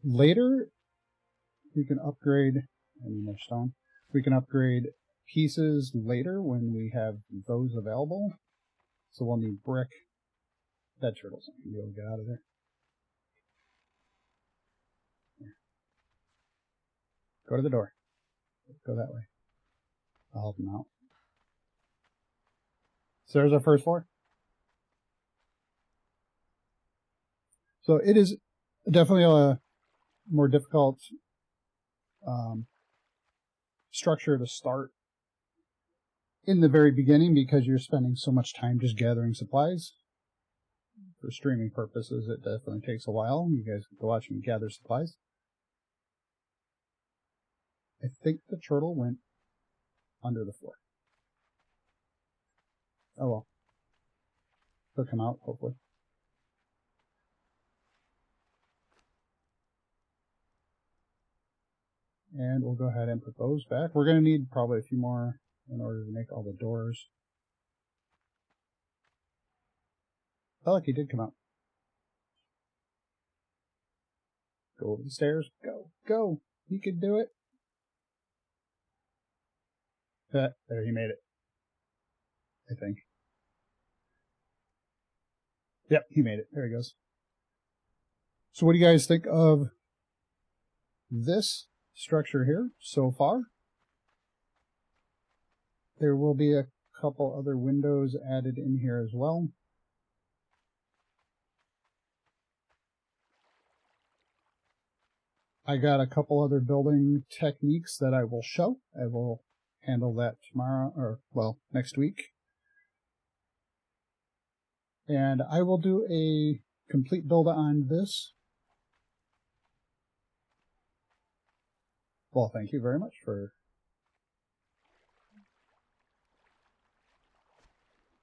Later, we can upgrade, I need more stone, we can upgrade pieces later when we have those available. So we'll need brick. That turtle's not going to be able to get out of there. Here. Go to the door. Go that way. I'll help him out. So there's our first floor. So it is definitely a more difficult structure to start in the very beginning because you're spending so much time just gathering supplies. For streaming purposes, it definitely takes a while. You guys can go watch me gather supplies. I think the turtle went under the floor. Oh well. He'll come out, hopefully. And we'll go ahead and put those back. We're going to need probably a few more in order to make all the doors. Oh, look, he did come out. Go over the stairs. Go. Go. He could do it. There, he made it. I think. Yep, he made it. There he goes. So what do you guys think of this structure here so far? There will be a couple other windows added in here as well. I got a couple other building techniques that I will show. I will handle that tomorrow, or, well, next week. And I will do a complete build on this. Well, thank you very much for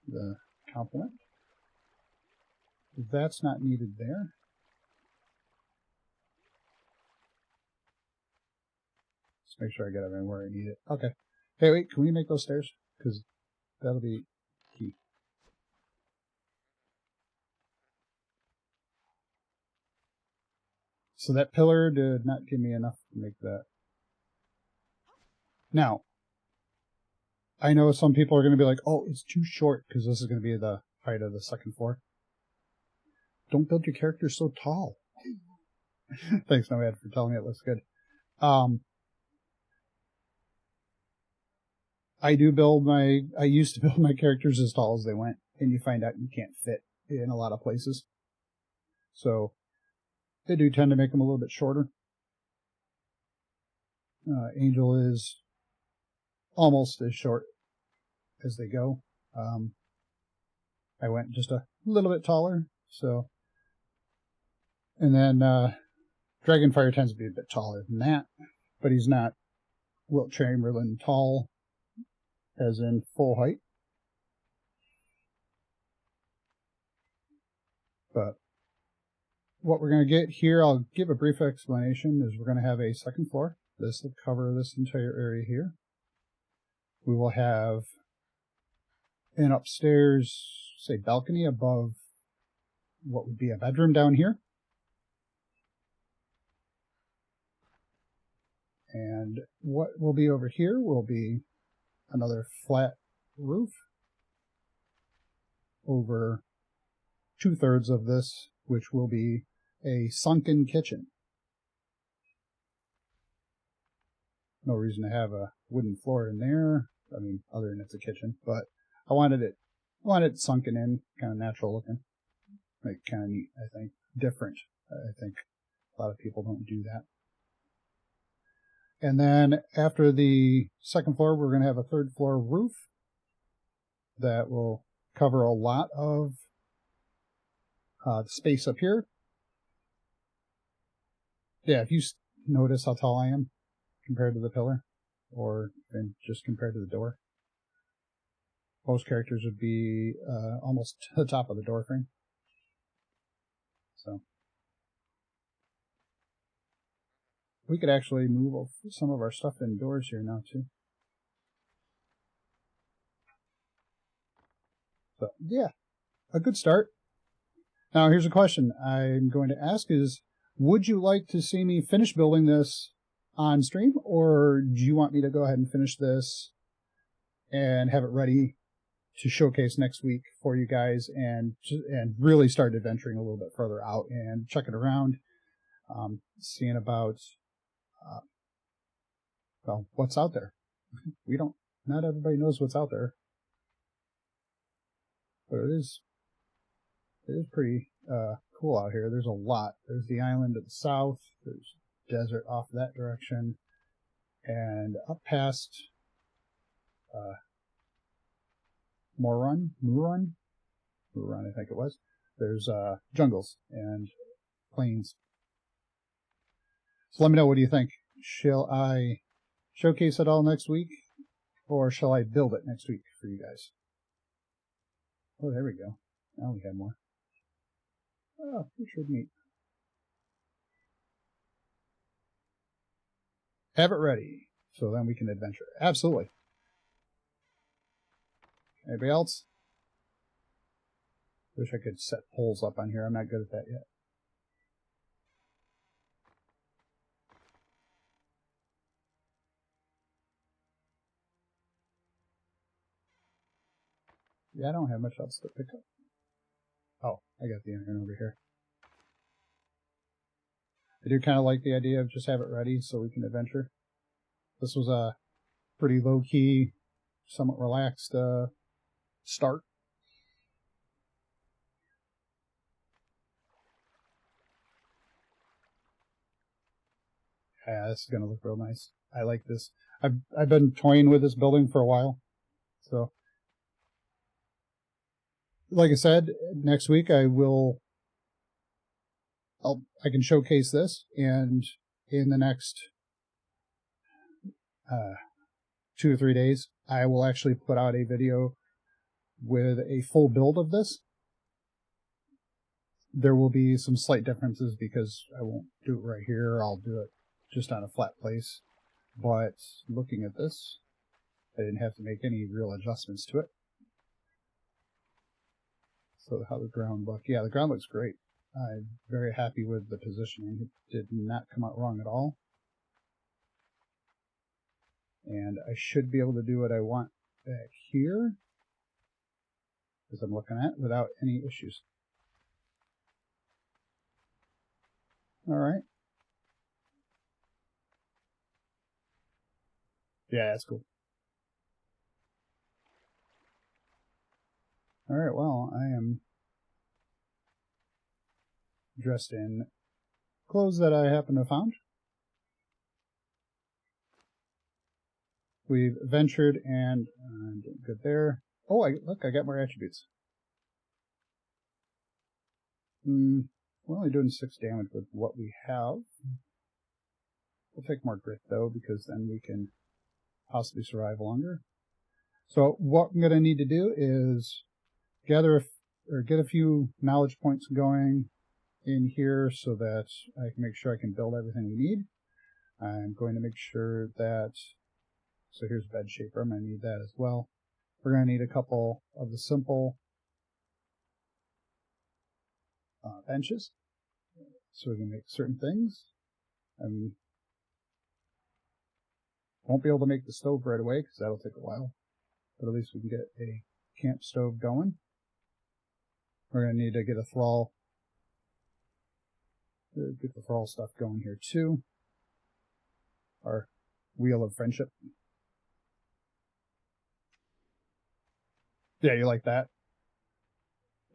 the compliment. That's not needed there. Let's make sure I get everything where I need it. Okay. Hey, wait, can we make those stairs? Because that'll be key. So that pillar did not give me enough to make that. Now, I know some people are going to be like, oh, it's too short because this is going to be the height of the second floor. Don't build your character so tall. Thanks, Nomad, for telling me it looks good. I used to build my characters as tall as they went, and you find out you can't fit in a lot of places. So they do tend to make them a little bit shorter. Angel is almost as short as they go. I went just a little bit taller, so. And then Dragonfire tends to be a bit taller than that, but he's not Wilt Chamberlain tall, as in full height. But what we're going to get here, I'll give a brief explanation, is we're going to have a second floor. This will cover this entire area here. We will have an upstairs, say, balcony above what would be a bedroom down here. And what will be over here will be another flat roof over 2/3 of this, which will be a sunken kitchen. No reason to have a wooden floor in there. I mean, other than it's a kitchen, but I wanted it sunken in, kind of natural looking. Like, kind of neat, I think. Different. I think a lot of people don't do that. And then after the second floor, we're going to have a third floor roof that will cover a lot of the space up here. Yeah, if you notice how tall I am compared to the pillar, or just compared to the door. Most characters would be almost to the top of the door frame. So we could actually move some of our stuff indoors here now too. So yeah, a good start. Now here's a question I'm going to ask is, would you like to see me finish building this on stream, or do you want me to go ahead and finish this and have it ready to showcase next week for you guys and really start adventuring a little bit further out and checking around, seeing about well, what's out there. Not everybody knows what's out there, but it is pretty cool out here. There's a lot. There's the island to the south. There's desert off that direction, and up past Muran, I think it was. There's jungles and plains. So let me know, what do you think? Shall I showcase it all next week, or shall I build it next week for you guys? Oh, there we go. Now we have more. Oh, we should meet. Have it ready, so then we can adventure. Absolutely. Anybody else? Wish I could set polls up on here. I'm not good at that yet. Yeah, I don't have much else to pick up. Oh, I got the internet over here. I do kind of like the idea of just have it ready so we can adventure. This was a pretty low-key, somewhat relaxed start. Yeah, this is going to look real nice. I like this. I've been toying with this building for a while. So, like I said, next week I can showcase this, and in the next 2 to 3 days, I will actually put out a video with a full build of this. There will be some slight differences because I won't do it right here. I'll do it just on a flat place. But looking at this, I didn't have to make any real adjustments to it. So how the ground look. Yeah, the ground looks great. I'm very happy with the positioning. It did not come out wrong at all. And I should be able to do what I want back here, as I'm looking at, without any issues. All right. Yeah, that's cool. All right, well, I am dressed in clothes that I happen to have found. We've ventured and doing good there. Oh, look, I got more attributes. We're only doing 6 damage with what we have. We'll take more grit, though, because then we can possibly survive longer. So what I'm going to need to do is get a few knowledge points going in here so that I can make sure I can build everything we need. I'm going to make sure that, so here's bed shaper, I'm going to need that as well. We're going to need a couple of the simple benches so we can make certain things. Won't be able to make the stove right away because that'll take a while, but at least we can get a camp stove going. We're going to need to get a thrall, get the thrall stuff going here too. Our wheel of friendship. Yeah, you like that?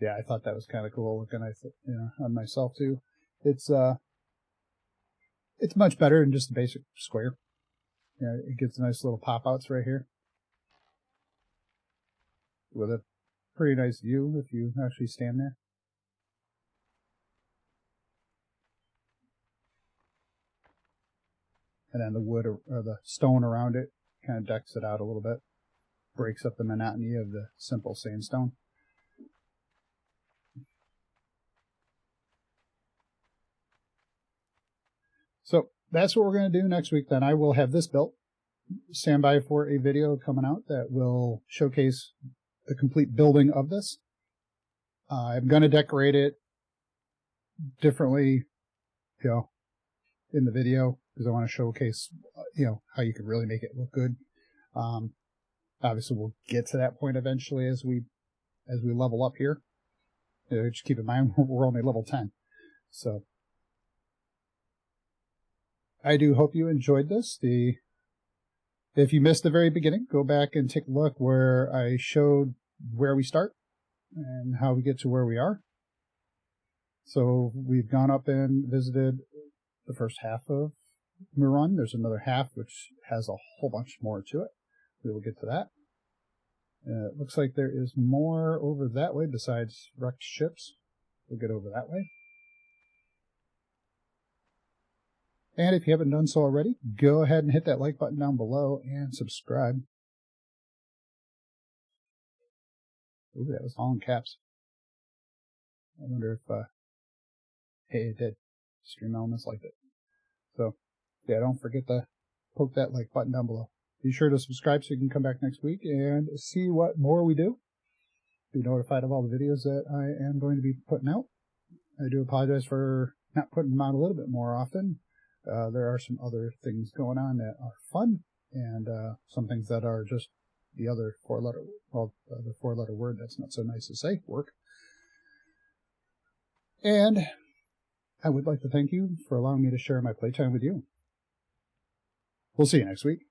Yeah, I thought that was kind of cool looking. On myself too. It's much better than just the basic square. Yeah, it gets nice little pop-outs right here with a pretty nice view if you actually stand there. And then the wood or the stone around it kind of decks it out a little bit. Breaks up the monotony of the simple sandstone. So that's what we're going to do next week then. I will have this built. Stand by for a video coming out that will showcase the complete building of this. I'm going to decorate it differently, in the video, because I want to showcase, how you can really make it look good. Obviously, we'll get to that point eventually as we level up here. Just keep in mind we're only level 10, so I do hope you enjoyed this. If you missed the very beginning, go back and take a look where I showed where we start and how we get to where we are. So we've gone up and visited the first half of Muran. There's another half which has a whole bunch more to it. We will get to that. It looks like there is more over that way besides wrecked ships. We'll get over that way. And if you haven't done so already, go ahead and hit that like button down below and subscribe. Ooh, that was all in caps. I wonder if, hey, it did. Stream Elements liked it. So, yeah, don't forget to poke that like button down below. Be sure to subscribe so you can come back next week and see what more we do. Be notified of all the videos that I am going to be putting out. I do apologize for not putting them out a little bit more often. There are some other things going on that are fun, and some things that are just the other four-letter word that's not so nice to say, work. And I would like to thank you for allowing me to share my playtime with you. We'll see you next week.